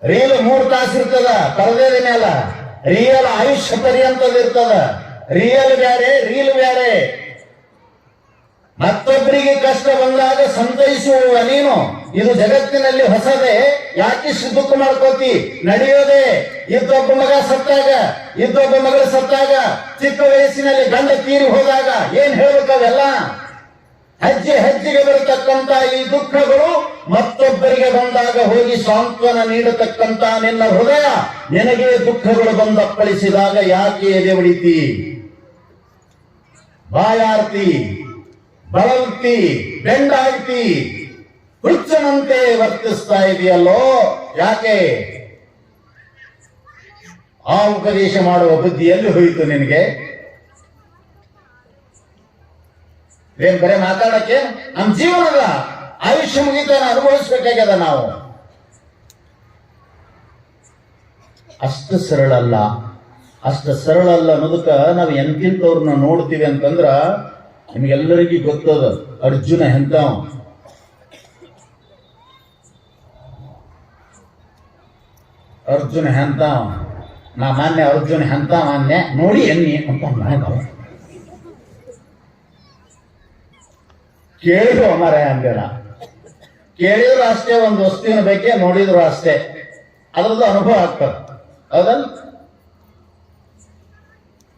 Reel 3 ತಾಸು ಇರ್ತದ, ಪರದೇದಿನ ಅಲ್ಲ. ರಿಯಲ್ ಆಯುಷ್ಯ ಪರ್ಯಂತದ ಇರ್ತದ. ರಿಯಲ್ ಬ್ಯಾರೆ, ರೀಲ್ ಬ್ಯಾರೆ. ಮತ್ತೊಬ್ಬರಿಗೆ ಕಷ್ಟ ಬಂದಾಗ ಸಂತೈಸುವ ನೀನು, ಇದು ಜಗತ್ತಿನಲ್ಲಿ ಹೊಸದೇ. ಯಾಕಿಷ್ಟು ದುಃಖ ಮಾಡ್ಕೋತಿ? ನಡೆಯೋದೇ. ಇದ್ದೊಬ್ಬ ಮಗ ಸತ್ತಾಗ, ಇದ್ದೊಬ್ಬ ಮಗಳು ಸತ್ತಾಗ, ಚಿಕ್ಕ ವಯಸ್ಸಿನಲ್ಲಿ ಗಂಡ ತೀರಿ ಹೋದಾಗ ಏನ್ ಹೇಳ್ಬೇಕವೆಲ್ಲ? ಹೆಜ್ಜೆ ಹೆಜ್ಜೆಗೆ ಬರತಕ್ಕಂತ ಈ ದುಃಖಗಳು ಮತ್ತೊಬ್ಬರಿಗೆ ಬಂದಾಗ ಹೋಗಿ ಸಾಂತ್ವನ ನೀಡತಕ್ಕಂತ ನಿನ್ನ ಹೃದಯ ನಿನಗೆ ದುಃಖಗಳು ಬಂದಪ್ಪಳಿಸಿದಾಗ ಯಾಕೆ ಎದೆ ಹೊಡಿತಿ, ಬಾಯಾರ್ತಿ, ಬಳಲ್ತಿ, ಬೆಂಡಾಯ್ತಿ, ಹುಚ್ಚನಂತೆ ವರ್ತಿಸ್ತಾ ಇದೆಯಲ್ಲೋ? ಯಾಕೆ? ಆ ಉಪದೇಶ ಮಾಡುವ ಬುದ್ಧಿಯಲ್ಲಿ ಹೋಯಿತು ನಿನಗೆ? ಏನ್ ಬರೇ ಮಾತಾಡಕ್ಕೆ? ನಮ್ಮ ಜೀವನದ ಆಯುಷ್ಯ ಮುಗಿತಾನ ಅನುಭವಿಸ್ಬೇಕಾಗ್ಯದ ನಾವು. ಅಷ್ಟು ಸರಳ ಅಲ್ಲ, ಅಷ್ಟು ಸರಳ ಅಲ್ಲ ಅನ್ನೋದಕ್ಕ ನಾವು ಎಂತಿಂತವ್ರನ್ನ ನೋಡ್ತೀವಿ ಅಂತಂದ್ರ ನಿಮ್ಗೆಲ್ಲರಿಗೂ ಗೊತ್ತದ. ಅರ್ಜುನ ಎಂತವ? ಅರ್ಜುನ ಎಂತವ? ನಾ ಮಾನ್ಯ ಅರ್ಜುನ ಎಂತ ಮಾನ್ಯ ನೋಡಿ ಎನ್ನಿ ಅಂತ ಕೇಳಿದ್ರು ಅಮರ ಅಂಬೇಡ. ಕೇಳಿದ್ರು ಅಷ್ಟೇ, ಒಂದು ವಸ್ತುವಿನ ಬಗ್ಗೆ ನೋಡಿದ್ರು ಅಷ್ಟೇ, ಅದ್ರದ್ದು ಅನುಭವ ಆಗ್ತದೆ. ಹೌದಲ್ಲ?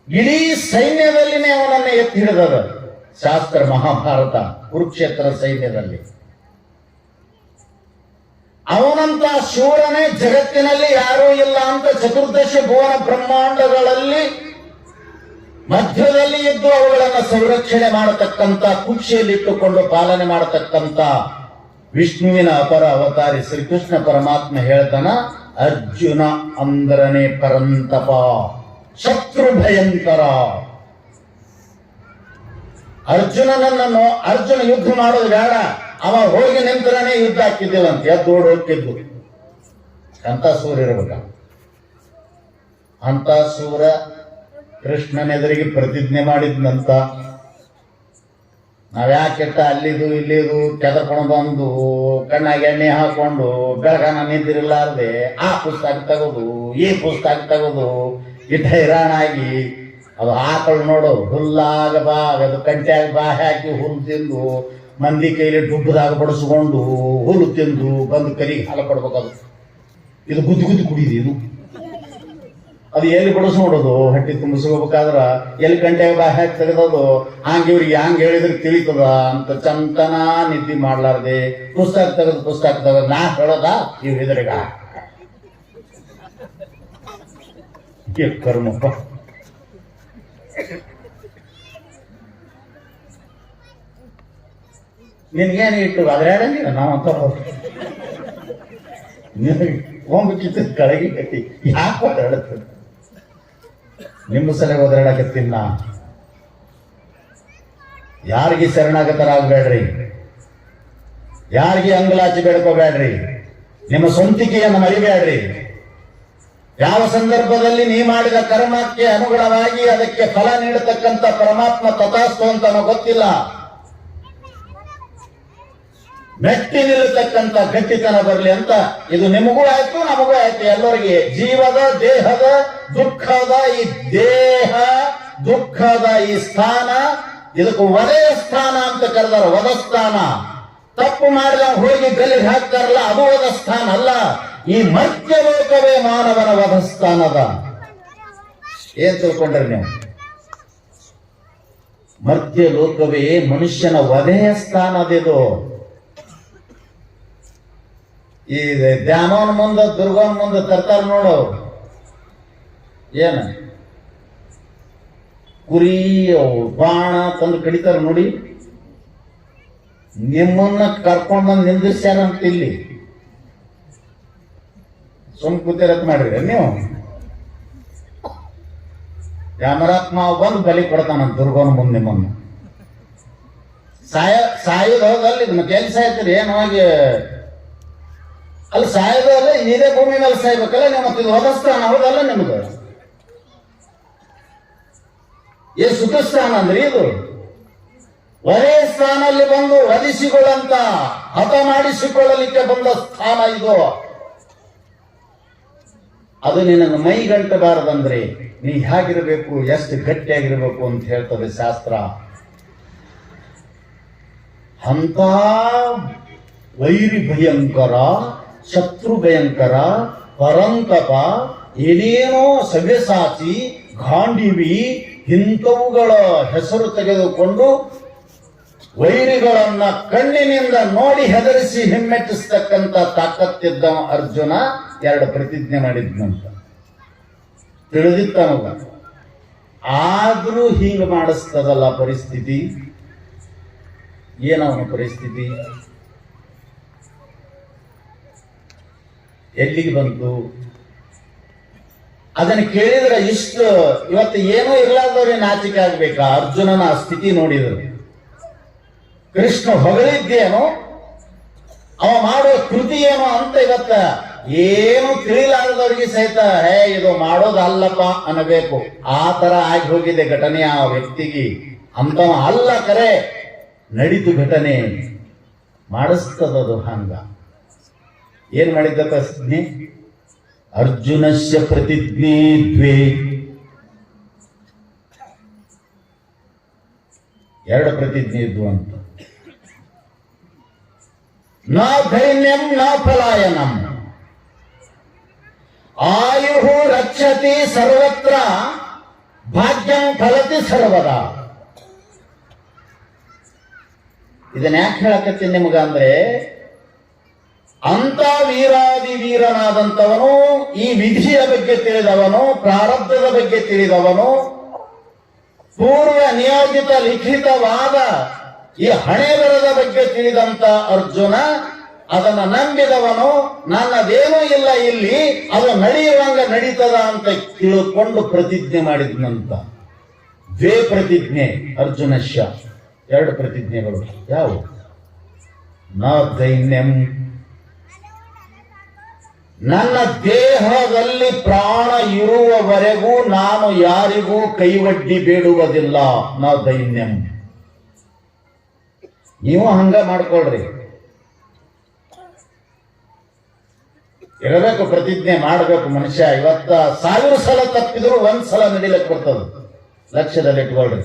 ಇಡೀ ಸೈನ್ಯದಲ್ಲಿನೇ ಅವನನ್ನ ಎತ್ತಿ ಹಿಡಿದದ ಶಾಸ್ತ್ರ ಮಹಾಭಾರತ, ಕುರುಕ್ಷೇತ್ರ ಸೈನ್ಯದಲ್ಲಿ. ಅವನಂತ ಶೂರನೇ ಜಗತ್ತಿನಲ್ಲಿ ಯಾರೂ ಇಲ್ಲ ಅಂತ ಚತುರ್ದಶ ಭುವನ ಬ್ರಹ್ಮಾಂಡಗಳಲ್ಲಿ ಮಧ್ಯದಲ್ಲಿ ಇದ್ದು ಅವುಗಳನ್ನು ಸಂರಕ್ಷಣೆ ಮಾಡತಕ್ಕಂತ, ಕುಕ್ಷಿಯಲ್ಲಿಟ್ಟುಕೊಂಡು ಪಾಲನೆ ಮಾಡತಕ್ಕಂತ ವಿಷ್ಣುವಿನ ಅಪರ ಅವತಾರಿ ಶ್ರೀಕೃಷ್ಣ ಪರಮಾತ್ಮ ಹೇಳ್ತಾನ, ಅರ್ಜುನ ಅಂದ್ರನೇ ಪರಂತಪ, ಶತ್ರು ಭಯಂಕರ. ಅರ್ಜುನ ಯುದ್ಧ ಮಾಡೋದು ಬೇಡ, ಅವ ಹೋಗಿ ನಿಂತರನೇ ಯುದ್ಧ ಹಾಕಿದ್ದಿಲ್ಲಂತ, ಎದ್ದೋಡ್ ಹೋಗ್ತಿದ್ದು. ಅಂತ ಸೂರ ಇರ್ಬೇಕ. ಅಂತ ಸೂರ ಕೃಷ್ಣನೆದುರಿಗೆ ಪ್ರತಿಜ್ಞೆ ಮಾಡಿದ್ನಂತ, ನಾವ್ಯಾಕೆಟ್ಟ ಅಲ್ಲಿದು ಇಲ್ಲಿದು ಕೆದರ್ಕೊಂಡು ಬಂದು ಕಣ್ಣಾಗಿ ಎಣ್ಣೆ ಹಾಕೊಂಡು ಬೆಳಗಾನ ನಿಂತಿರಲಾರ್ದೆ ಆ ಪುಸ್ತಕ ತಗೋದು ಈ ಪುಸ್ತಕ ತಗೋದು ಇಟ್ಟ ಹೈರಾಣಾಗಿ ಅದು ಆಕಳು ನೋಡು ಹುಲ್ಲಾಗ ಬಾ ಅದು ಕಂಟ್ಯಾಗ ಬಾ ಹಾಕಿ ಹುಲ್ಲು ತಿಂದು ಮಂದಿ ಕೈಲಿ ಡುಬ್ಬದಾಗ ಬಡಿಸ್ಕೊಂಡು ಹುಲ್ಲು ತಿಂದು ಬಂದು ಕರಿಗೆ ಹಾಲು ಕೊಡ್ಬೇಕು. ಇದು ಗುದ್ದಿ ಗುದ್ದಿ ಕುಡಿದು ಇದು ಅದು ಎಲ್ಲಿ ಬಡಿಸ್ ನೋಡೋದು ಹಟ್ಟಿ ತುಂಬಿಸ್ಕೋಬೇಕಾದ್ರ ಎಲ್ಲಿ ಗಂಟೆಗೆ ಬಾ ಹಾಕಿ ತೆಗೆದೋದು ಹಂಗೆ ಇವ್ರಿಗೆ ಹಂಗೆ ಹೇಳಿದ್ರೆ ತಿಳಿತದ ಅಂತ ಚಂತನ ನಿದ್ದೆ ಮಾಡ್ಲಾರ್ದೆ ಪುಸ್ತಕ ತೆಗೆದು ನಾ ಹೇಳೋದ ಇವ್ ಹೆದರಿಗ ಕರ್ಮಪ್ಪ. ನಿನ್ಗೇನು ಇಟ್ಟು ಅದ್ರಾಡಂಗಿಲ್ಲ ನಾವಂತ ಹೋಗ್ಬೇಕಿತ್ತು ಕಳಗಿ ಕಟ್ಟಿ ಯಾಕೆ ಓದಾಡತ್ತ ನಿಮ್ಮ ಸಲ ಓದಾಡಕತ್ತೀನಿ ನಾ. ಯಾರಿಗೆ ಶರಣಾಗತರಾಗಬೇಡ್ರಿ, ಯಾರಿಗೆ ಅಂಗಲಾಚಿ ಬೇಡ್ಕೋಬೇಡ್ರಿ, ನಿಮ್ಮ ಸ್ವಂತಿಕೆಯನ್ನು ಮರಿಬೇಡ್ರಿ. ಯಾವ ಸಂದರ್ಭದಲ್ಲಿ ನೀ ಮಾಡಿದ ಕರ್ಮಕ್ಕೆ ಅನುಗುಣವಾಗಿ ಅದಕ್ಕೆ ಫಲ ನೀಡತಕ್ಕಂಥ ಪರಮಾತ್ಮ ತಥಾಸ್ತು ಅಂತ ನಮಗೆ ಗೊತ್ತಿಲ್ಲ. ಮೆಟ್ಟಿ ನಿಲ್ಲತಕ್ಕಂಥ ಗಟ್ಟಿತನ ಬರಲಿ ಅಂತ ಇದು ನಿಮಗೂ ಆಯ್ತು ನಮಗೂ ಆಯ್ತು ಎಲ್ಲರಿಗೆ. ಜೀವದ ದೇಹದ ದುಃಖದ ಈ ದೇಹ ದುಃಖದ ಈ ಸ್ಥಾನ ಇದಕ್ಕೆ ವಧೆಯ ಸ್ಥಾನ ಅಂತ ಕರೆದಾರ. ವಧಸ್ಥಾನ ತಪ್ಪು ಮಾಡಿದ ಹೋಗಿ ಗಲ್ಲಿಗೆ ಹಾಕ್ತಾರಲ್ಲ ಅದು ವಧಸ್ಥಾನ ಅಲ್ಲ. ಈ ಮರ್ತ್ಯ ಲೋಕವೇ ಮಾನವನ ವಧಸ್ಥಾನದ. ಏನ್ ತಿಳ್ಕೊಂಡ್ರಿ ನೀವು? ಮರ್ತ್ಯ ಲೋಕವೇ ಮನುಷ್ಯನ ವಧೆಯ ಸ್ಥಾನದಿದು. ಈ ಧ್ಯಾನವನ್ ಮುಂದ ದುರ್ಗವನ್ ಮುಂದೆ ತರ್ತಾರ ನೋಡು, ಏನ ಕುರಿ ಬಾಣ ತಂದು ಕಡಿತಾರ ನೋಡಿ. ನಿಮ್ಮನ್ನ ಕರ್ಕೊಂಡ್ ಬಂದು ನಿಂದಿಸ್ಯಾರಂತ ಇಲ್ಲಿ ಸುಮ್ ಕೂತಿರತ್ ಮಾಡ್ರಿ ನೀವು. ಯಮರಾತ್ಮ ಬಂದು ಬಲಿ ಕೊಡ್ತಾನಂತ ದುರ್ಗವನ್ ಮುಂದೆ ನಿಮ್ಮನ್ನು ಸಾಯೋದು ಹೋಗಲ್ಲಿ ಇದನ್ನ ಕೆಲಸ ಆಯ್ತಿರಿ ಏನು ಹೋಗಿ ಅಲ್ಲಿ ಸಾಯೋದಲ್ಲ ಇದೇ ಭೂಮಿ ಮೇಲೆ ಸಾಯ್ಬೇಕಲ್ಲ ನೀವು. ಮತ್ತೆ ಇದು ವಧಸ್ಥಾನ ಹೌದಲ್ಲ ನಿಮ್ದು? ಸುಖ ಸ್ಥಾನ ಅಂದ್ರೆ ಇದು ಒರೇ ಸ್ಥಾನಲ್ಲಿ ಬಂದು ವಧಿಸಿಕೊಳ್ಳಂತ ಹತ ಮಾಡಿಸಿಕೊಳ್ಳಲಿಕ್ಕೆ ಬಂದ ಸ್ಥಾನ ಇದು. ಅದು ನಿನಗೆ ಮೈಗಂಟಬಾರದಂದ್ರೆ ನೀ ಹೇಗಿರಬೇಕು, ಎಷ್ಟು ಗಟ್ಟಿಯಾಗಿರ್ಬೇಕು ಅಂತ ಹೇಳ್ತದೆ ಶಾಸ್ತ್ರ. ಅಂತ ವೈರಿ ಭಯಂಕರ, ಶತ್ರು ಭಯಂಕರ, ಪರಂತಪ, ಏನೇನೋ ಸವ್ಯಸಾಚಿ, ಗಾಂಡಿವಿ ಇಂಥವುಗಳ ಹೆಸರು ತೆಗೆದುಕೊಂಡು ವೈರಿಗಳನ್ನ ಕಣ್ಣಿನಿಂದ ನೋಡಿ ಹೆದರಿಸಿ ಹಿಮ್ಮೆಟ್ಟಿಸ್ತಕ್ಕಂಥ ತಾಕತ್ತಿದ್ದ ಅರ್ಜುನ 2 ಪ್ರತಿಜ್ಞೆ ಮಾಡಿದ್ನಂತ ತಿಳಿದಿತ್ತನಗ. ಆದ್ರೂ ಹಿಂಗ ಮಾಡಿಸ್ತದಲ್ಲ ಪರಿಸ್ಥಿತಿ. ಏನವನ ಪರಿಸ್ಥಿತಿ ಎಲ್ಲಿಗೆ ಬಂತು? ಅದನ್ನು ಕೇಳಿದ್ರೆ ಇಷ್ಟು ಇವತ್ತು ಏನೂ ಇರ್ಲಾರ್ದವ್ರಿಗೆ ನಾಚಿಕೆ ಆಗ್ಬೇಕಾ? ಅರ್ಜುನನ ಸ್ಥಿತಿ ನೋಡಿದ್ರು. ಕೃಷ್ಣ ಹೊಗಳಿದ್ದೇನೋ, ಅವ ಮಾಡೋ ಕೃತಿ ಏನೋ ಅಂತ ಇವತ್ತ ಏನು ತಿಳಿಲಾರದವ್ರಿಗೆ ಸಹಿತ ಇದು ಮಾಡೋದಲ್ಲಪ್ಪ ಅನ್ನಬೇಕು. ಆ ತರ ಆಗಿ ಹೋಗಿದೆ ಘಟನೆ ಆ ವ್ಯಕ್ತಿಗೆ. ಅಂತವ ಅಲ್ಲ, ಕರೆ ನಡೀತು ಘಟನೆ, ಮಾಡಿಸ್ತದದು ಹಂಗ. ಏನ್ ಮಾಡಿದ್ದ ಪ್ರತಿಜ್ಞೆ? ಅರ್ಜುನಸ್ಯ ಪ್ರತಿಜ್ಞೆ 2 ಪ್ರತಿಜ್ಞೆ ಇದ್ವು ಅಂತ. ನ ಧೈರ್ಯಂ ನ ಪಲಾಯನಂ, ಆಯು ರಕ್ಷತಿ ಸರ್ವತ್ರ, ಭಾಗ್ಯಂ ಫಲತಿ ಸರ್ವದಾ. ಇದನ್ನ ಯಾಕೆ ಹೇಳಕತ್ತೀನಿ ನಿಮಗ ಅಂದ್ರೆ, ಅಂತ ವೀರಾದಿ ವೀರನಾದಂಥವನು, ಈ ವಿಧಿಯ ಬಗ್ಗೆ ತಿಳಿದವನು, ಪ್ರಾರಬ್ಧದ ಬಗ್ಗೆ ತಿಳಿದವನು, ಪೂರ್ವ ನಿಯೋಜಿತ ಲಿಖಿತವಾದ ಈ ಹಣೆ ಬರದ ಬಗ್ಗೆ ತಿಳಿದಂತ ಅರ್ಜುನ, ಅದನ್ನ ನಂಬಿದವನು, ನನ್ನದೇನೂ ಇಲ್ಲ ಇಲ್ಲಿ, ಅದು ನಡೆಯುವಂಗ ನಡೀತದ ಅಂತ ತಿಳ್ಕೊಂಡು ಪ್ರತಿಜ್ಞೆ ಮಾಡಿದ್ನಂತ. 2 ಪ್ರತಿಜ್ಞೆ ಅರ್ಜುನಶ್ಯ, 2 ಪ್ರತಿಜ್ಞೆಗಳು ಯಾವುವು? ನ ದೈನ್ಯಂ, ನನ್ನ ದೇಹದಲ್ಲಿ ಪ್ರಾಣ ಇರುವವರೆಗೂ ನಾನು ಯಾರಿಗೂ ಕೈವಡ್ಡಿ ಬೇಡುವುದಿಲ್ಲ. ನ ದೈನ್ಯಂ, ನೀವು ಹಂಗ ಮಾಡ್ಕೊಳ್ರಿ. ಇರಬೇಕು, ಪ್ರತಿಜ್ಞೆ ಮಾಡಬೇಕು ಮನುಷ್ಯ. ಇವತ್ತ 1000 ಸಲ ತಪ್ಪಿದ್ರು 1 ಸಲ ನಡಿಲಕ್ಕೆ ಬರ್ತದ, ಲಕ್ಷ್ಯದಲ್ಲಿ ಇಟ್ಕೊಳ್ರಿ.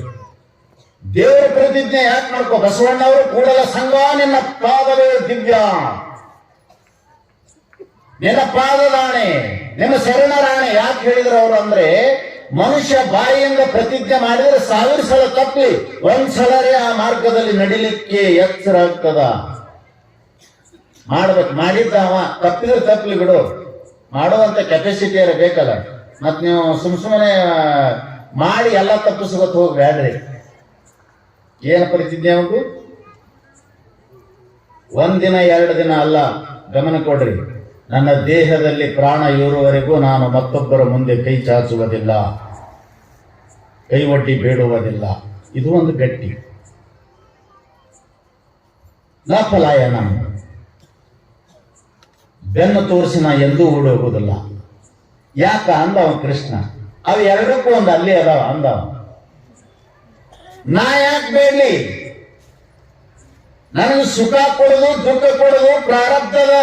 ದೇವರ ಪ್ರತಿಜ್ಞೆ ಯಾಕೆ ಮಾಡ್ಕೋ? ಬಸವಣ್ಣವರು ಕೂಡಲ ಸಂಘ ನಿನ್ನ ಪಾದವೇ ದಿವ್ಯ, ನಿನ್ನ ಪಾದದಾಣೆ, ನಿನ್ನ ಶರಣರಾಣೆ. ಯಾಕೆ ಹೇಳಿದ್ರು ಅವರು ಅಂದ್ರೆ, ಮನುಷ್ಯ ಬಾಯಿಯಿಂದ ಪ್ರತಿಜ್ಞೆ ಮಾಡಿದ್ರೆ 1000 ಸಲ ತಪ್ಪಿ 1 ಸಲರೇ ಆ ಮಾರ್ಗದಲ್ಲಿ ನಡಿಲಿಕ್ಕೆ ಎಚ್ಚರ ಆಗ್ತದ. ಮಾಡ್ಬೇಕು, ಮಾಡಿದ್ದ ಅವ ತಪ್ಪಿದ್ರೆ ತಪ್ಪಲಿ ಬಿಡು, ಮಾಡುವಂತ ಕೆಪಾಸಿಟಿ ಬೇಕಲ್ಲ. ಮತ್ ನೀವು ಸುಮ್ಮನೆ ಮಾಡಿ ಎಲ್ಲ ತಪ್ಪಿಸ್ಕೊತ ಹೋಗ್ಬೇಡ್ರಿ. ಏನು ಪ್ರತಿಜ್ಞೆ ಉಂಟು? 1 ದಿನ 2 ದಿನ ಅಲ್ಲ, ಗಮನ ಕೊಡ್ರಿ. ನನ್ನ ದೇಹದಲ್ಲಿ ಪ್ರಾಣ ಇರುವವರೆಗೂ ನಾನು ಮತ್ತೊಬ್ಬರ ಮುಂದೆ ಕೈ ಚಾಚುವುದಿಲ್ಲ, ಕೈ ಒಡ್ಡಿ ಬೇಡುವುದಿಲ್ಲ. ಇದು ಒಂದು ಗಟ್ಟಿ. ನ ಪಲಾಯನ, ಬೆನ್ನು ತೋರಿಸಿ ನಾ ಎಂದೂ ಓಡಿ ಹೋಗುದಿಲ್ಲ. ಯಾಕ ಅಂದವ ಕೃಷ್ಣ. ಅವು ಎರಡಕ್ಕೂ ಒಂದು ಅಲ್ಲಿ ಅದಾವ ಅಂದವ. ನಾ ಯಾಕೆ ಬೇಡ್ಲಿ? ನನಗೆ ಸುಖ ಕೊಡುದು ದುಃಖ ಕೊಡುದು ಪ್ರಾರಬ್ಧದ.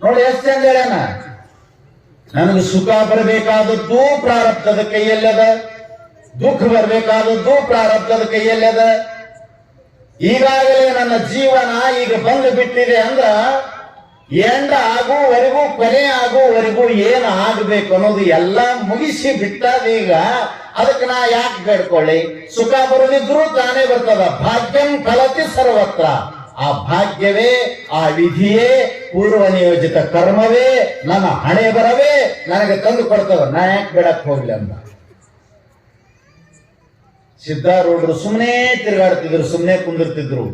ನೋಡಿ ಎಷ್ಟು ಚಂದ ಹೇಳ್ಯಾನ. ನನಗೆ ಸುಖ ಬರಬೇಕಾದದ್ದು ಪ್ರಾರಬ್ಧದ ಕೈಯಲ್ಲದ, ದುಃಖ ಬರಬೇಕಾದದ್ದು ಪ್ರಾರಬ್ಧದ ಕೈಯಲ್ಲದ. ಈಗಾಗಲೇ ನನ್ನ ಜೀವನ ಈಗ ಬಂದು ಬಿಟ್ಟಿದೆ ಅಂದ್ರ ಎಂಡ ಆಗುವವರೆಗೂ, ಕೊನೆ ಆಗುವವರೆಗೂ ಏನು ಆಗಬೇಕು ಅನ್ನೋದು ಎಲ್ಲ ಮುಗಿಸಿ ಬಿಟ್ಟದ ಈಗ. ಅದಕ್ಕೆ ನಾ ಯಾಕೆ ಬೇಡ್ಕೊಳ್ಳಿ? ಸುಖ ಬರುದಿದ್ರು ತಾನೇ ಬರ್ತದ. ಭಾಗ್ಯಂ ಫಲತಿ ಸರ್ವತ್ರ. ಆ ಭಾಗ್ಯವೇ, ಆ ವಿಧಿಯೇ, ಪೂರ್ವ ನಿಯೋಜಿತ ಕರ್ಮವೇ, ನನ್ನ ಹಣೆ ಬರವೇ ನನಗೆ ತಂದು ಕೊಡ್ತದ. ನಾ ಯಾಕೆ ಬೇಡಕ್ ಹೋಗ್ಲಿ ಅಂತ. ಸಿದ್ಧಾರೂಢರು ಸುಮ್ಮನೆ ತಿರುಗಾಡ್ತಿದ್ರು, ಸುಮ್ಮನೆ ಕುಂದಿರ್ತಿದ್ರು,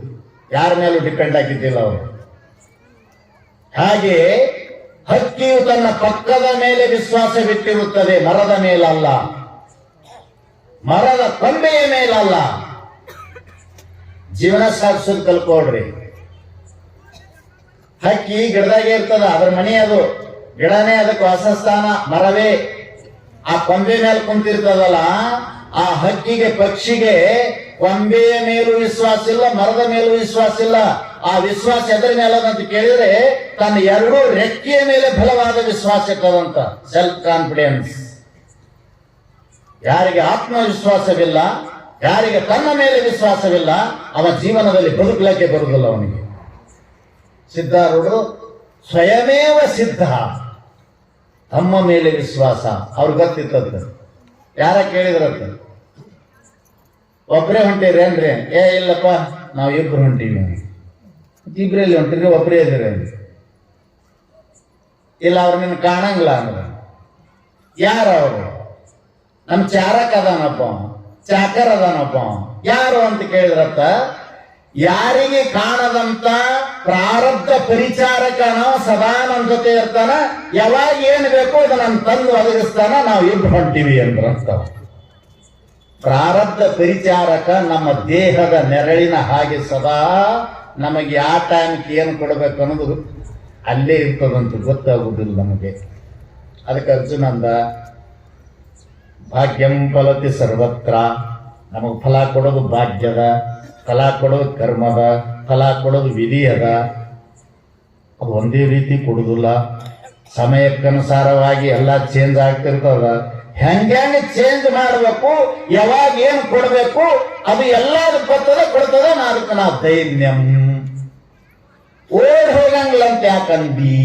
ಯಾರ ಮೇಲೂ ಡಿಪೆಂಡ್ ಆಗಿದ್ದಿಲ್ಲ ಅವರು. ಹಾಗೆ ಹಕ್ಕಿಯು ತನ್ನ ಪಕ್ಕದ ಮೇಲೆ ವಿಶ್ವಾಸ ಬಿಟ್ಟಿರುತ್ತದೆ, ಮರದ ಮೇಲಲ್ಲ, ಮರದ ಕೊಂಬೆಯ ಮೇಲಲ್ಲ. ಜೀವನ ಸಾಗಿಸೋದು ಕಲ್ಕೊಳ್ರಿ. ಹಕ್ಕಿ ಗಿಡದಾಗೆ ಇರ್ತದ, ಅದ್ರ ಮನೆ ಅದು, ಗಿಡನೇ ಅದಕ್ಕೆ ವಾಸಸ್ಥಾನ, ಮರವೇ. ಆ ಕೊಂಬೆ ಮೇಲೆ ಕುಂತಿರ್ತದಲ್ಲ, ಆ ಹಕ್ಕಿಗೆ, ಪಕ್ಷಿಗೆ ಕೊಂಬೆಯ ಮೇಲೂ ವಿಶ್ವಾಸ ಇಲ್ಲ, ಮರದ ಮೇಲೂ ವಿಶ್ವಾಸ ಇಲ್ಲ. ಆ ವಿಶ್ವಾಸ ಎದರ ಮೇಲದಂತ ಕೇಳಿದ್ರೆ ತನ್ನ 2 ರೆಕ್ಕೆಯ ಮೇಲೆ ಬಲವಾದ ವಿಶ್ವಾಸ ಇರ್ತದಂತ, ಸೆಲ್ಫ್ ಕಾನ್ಫಿಡೆನ್ಸ್. ಯಾರಿಗೆ ಆತ್ಮವಿಶ್ವಾಸವಿಲ್ಲ, ಯಾರಿಗೆ ತನ್ನ ಮೇಲೆ ವಿಶ್ವಾಸವಿಲ್ಲ, ಅವನ ಜೀವನದಲ್ಲಿ ಬದುಕಲಿಕ್ಕೆ ಬರುವುದಿಲ್ಲ ಅವನಿಗೆ. ಸಿದ್ಧಾರೂಢರು ಸ್ವಯಮೇವ ಸಿದ್ಧ, ತಮ್ಮ ಮೇಲೆ ವಿಶ್ವಾಸ. ಅವ್ರಿಗೆ ಗೊತ್ತಿತ್ತದ. ಯಾರ ಕೇಳಿದ್ರಂತ, ಒಬ್ಬರೇ ಹೊಂಟಿರೇನ್ರಿ? ಇಲ್ಲಪ್ಪ, ನಾವು ಇಬ್ರು ಹೊಂಟೀವಿ. ಇಬ್ರಲ್ಲಿ ಹೊಂಟಿರಿ, ಒಬ್ಬರೇ ಇದ್ದೀರಿ? ಇಲ್ಲ, ಅವ್ರು ನಿನ್ನ ಕಾಣಂಗಿಲ್ಲ ಅಂದ್ರೆ. ಯಾರು ಅವರು? ನಮ್ ಚಾರಕ್ ಅದಾನಪ್ಪ, ಚಾಕರ್ ಅದಾನಪ್ಪ. ಯಾರು ಅಂತ ಕೇಳಿದ್ರತ್ತ, ಯಾರಿಗೆ ಕಾಣದಂತ ಪ್ರಾರಬ್ಧ ಪರಿಚಾರಕನ ಸದಾ ನಮ್ ಜೊತೆ ಇರ್ತಾನ, ಯಾವಾಗ ಏನ್ ಬೇಕೋ ಇದು ನಮ್ ತಂದು ಒದಗಿಸ್ತಾನ, ನಾವು ಇಬ್ರು ಹೊಂಟಿವಿ ಅಂದ್ರಂತ. ಪ್ರಾರಬ್ಧ ಪರಿಚಾರಕ ನಮ್ಮ ದೇಹದ ನೆರಳಿನ ಹಾಗೆ ಸದಾ ನಮಗೆ ಆ ಟೈಮ್ಗೆ ಏನು ಕೊಡಬೇಕು ಅನ್ನೋದು ಅಲ್ಲೇ ಇರ್ತದಂತ ಗೊತ್ತಾಗುದಿಲ್ಲ ನಮಗೆ. ಅದಕ್ಕೆ ಅರ್ಜುನಂದ ಭಾಗ್ಯಂ ಫಲತಿ ಸರ್ವತ್ರ. ನಮಗೆ ಫಲ ಕೊಡೋದು ಭಾಗ್ಯದ, ಫಲ ಕೊಡೋದು ಕರ್ಮದ, ಫಲ ಕೊಡೋದು ವಿಧಿ ಅದ. ಅದು ಒಂದೇ ರೀತಿ ಕೊಡುದಿಲ್ಲ. ಸಮಯಕ್ಕನುಸಾರವಾಗಿ ಎಲ್ಲ ಚೇಂಜ್ ಆಗ್ತಿರ್ತದ. ಹೆಂಗೆ ಚೇಂಜ್ ಮಾಡಬೇಕು, ಯಾವಾಗ ಏನು ಕೊಡಬೇಕು, ಅದು ಎಲ್ಲಾರು ಬರ್ತದ, ಕೊಡ್ತದ. ಅದಕ್ಕೆ ನಾ ದೈನ್ಯಂ, ಓಡ್ ಹೋಗಂಗಿಲ್ಲಂತ ಯಾಕಂದಿ,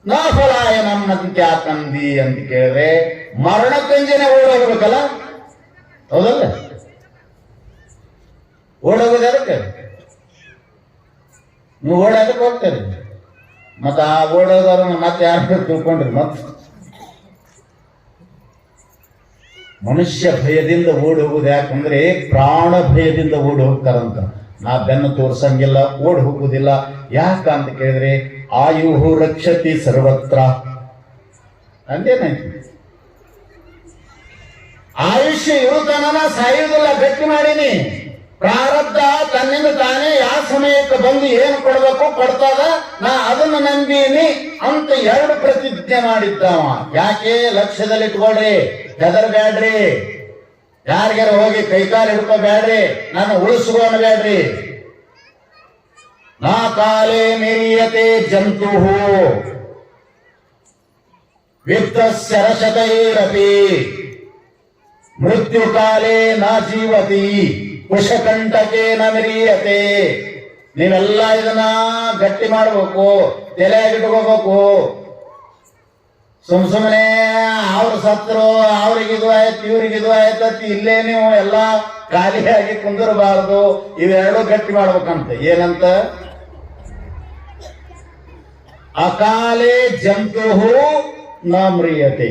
ನಾ ಫಲಾಯನಂ ಅಂತ ಯಾಕಂದಿ ಅಂತ ಕೇಳಿದ್ರೆ ಮರಣಕ್ಕಂಜನೆ ಓಡ್ ಹೋಗ್ಬೇಕಲ್ಲ, ಹೌದಲ್ಲ? ಓಡೋಗೋದು ಅದಕ್ಕೆ. ನೀವು ಓಡೋದಕ್ಕೆ ಹೋಗ್ತಾರೆ, ಮತ್ತ ಆ ಓಡೋದವ್ರನ್ನ ಮತ್ತೆ ಯಾರು ತಿಳ್ಕೊಂಡ್ರಿ? ಮತ್ತ ಮನುಷ್ಯ ಭಯದಿಂದ ಓಡಿ ಹೋಗುದು ಯಾಕಂದ್ರೆ ಪ್ರಾಣ ಭಯದಿಂದ ಓಡಿ ಹೋಗ್ತಾರಂತ. ನಾ ಬೆನ್ನು ತೋರ್ಸಂಗಿಲ್ಲ, ಓಡಿ ಹೋಗುದಿಲ್ಲ. ಯಾಕ ಅಂತ ಕೇಳಿದ್ರೆ ಆಯುಹು ರಕ್ಷತಿ ಸರ್ವತ್ರ ಅಂದೇನಾಯ್ತು. ಆಯುಷ್ಯ ಇರುತ್ತಾನ, ಸಾಯುವುದಿಲ್ಲ. ಗಟ್ಟಿ ಮಾಡೀನಿ. ಪ್ರಾರಬ್ಧ ತನ್ನಿಂದ ತಾನೇ ಯಾವ ಸಮಯಕ್ಕೆ ಬಂದು ಏನು ಕೊಡ್ಬೇಕು ಕೊಡ್ತದ, ನಾ ಅದನ್ನು ನಂಬೀನಿ ಅಂತ 2 ಪ್ರತಿಜ್ಞೆ ಮಾಡಿದ್ದವ. ಯಾಕೆ? ಲಕ್ಷ್ಯದಲ್ಲಿ ಇಟ್ಕೊಳ್ರಿ, ಹೆದರ್ಬ್ಯಾಡ್ರಿ. ಯಾರಿಗಾರ ಹೋಗಿ ಕೈಕಾಲು ಹಿಡ್ಕೋಬೇಡ್ರಿ, ನಾನು ಉಳಿಸ್ಕೋಣ ಬೇಡ್ರಿ. ನಾ ಕಾಲೇ ಮಿರಿಯತೆ ಜಂತು ವಿತ್ತಸ್ಯ ರಶತೈರಪಿ ಮೃತ್ಯು ಕಾಲೇ ನ ಜೀವತಿ ಕುಶಕಂಠಕೆ ನ ಮಿರಿಯತೆ. ನೀವೆಲ್ಲ ಇದನ್ನ ಗಟ್ಟಿ ಮಾಡ್ಬೇಕು, ತಲೆಯಾಗಿಟ್ಕೋಬೇಕು. ಸುಮ್ಮನೆ ಅವ್ರು ಸತ್ರು, ಅವ್ರಿಗಿದು ಆಯ್ತು ಇವ್ರಿಗಿದು ಆಯ್ತತಿ ಇಲ್ಲೇ ನೀವು ಎಲ್ಲ ಖಾಲಿಯಾಗಿ ಕುಂದಿರಬಾರದು. ಇವೆರಡು ಗಟ್ಟಿ ಮಾಡ್ಬೇಕಂತ. ಏನಂತ? ಅಕಾಲೇ ಜಂತು ನ ಮ್ರಿಯತೆ.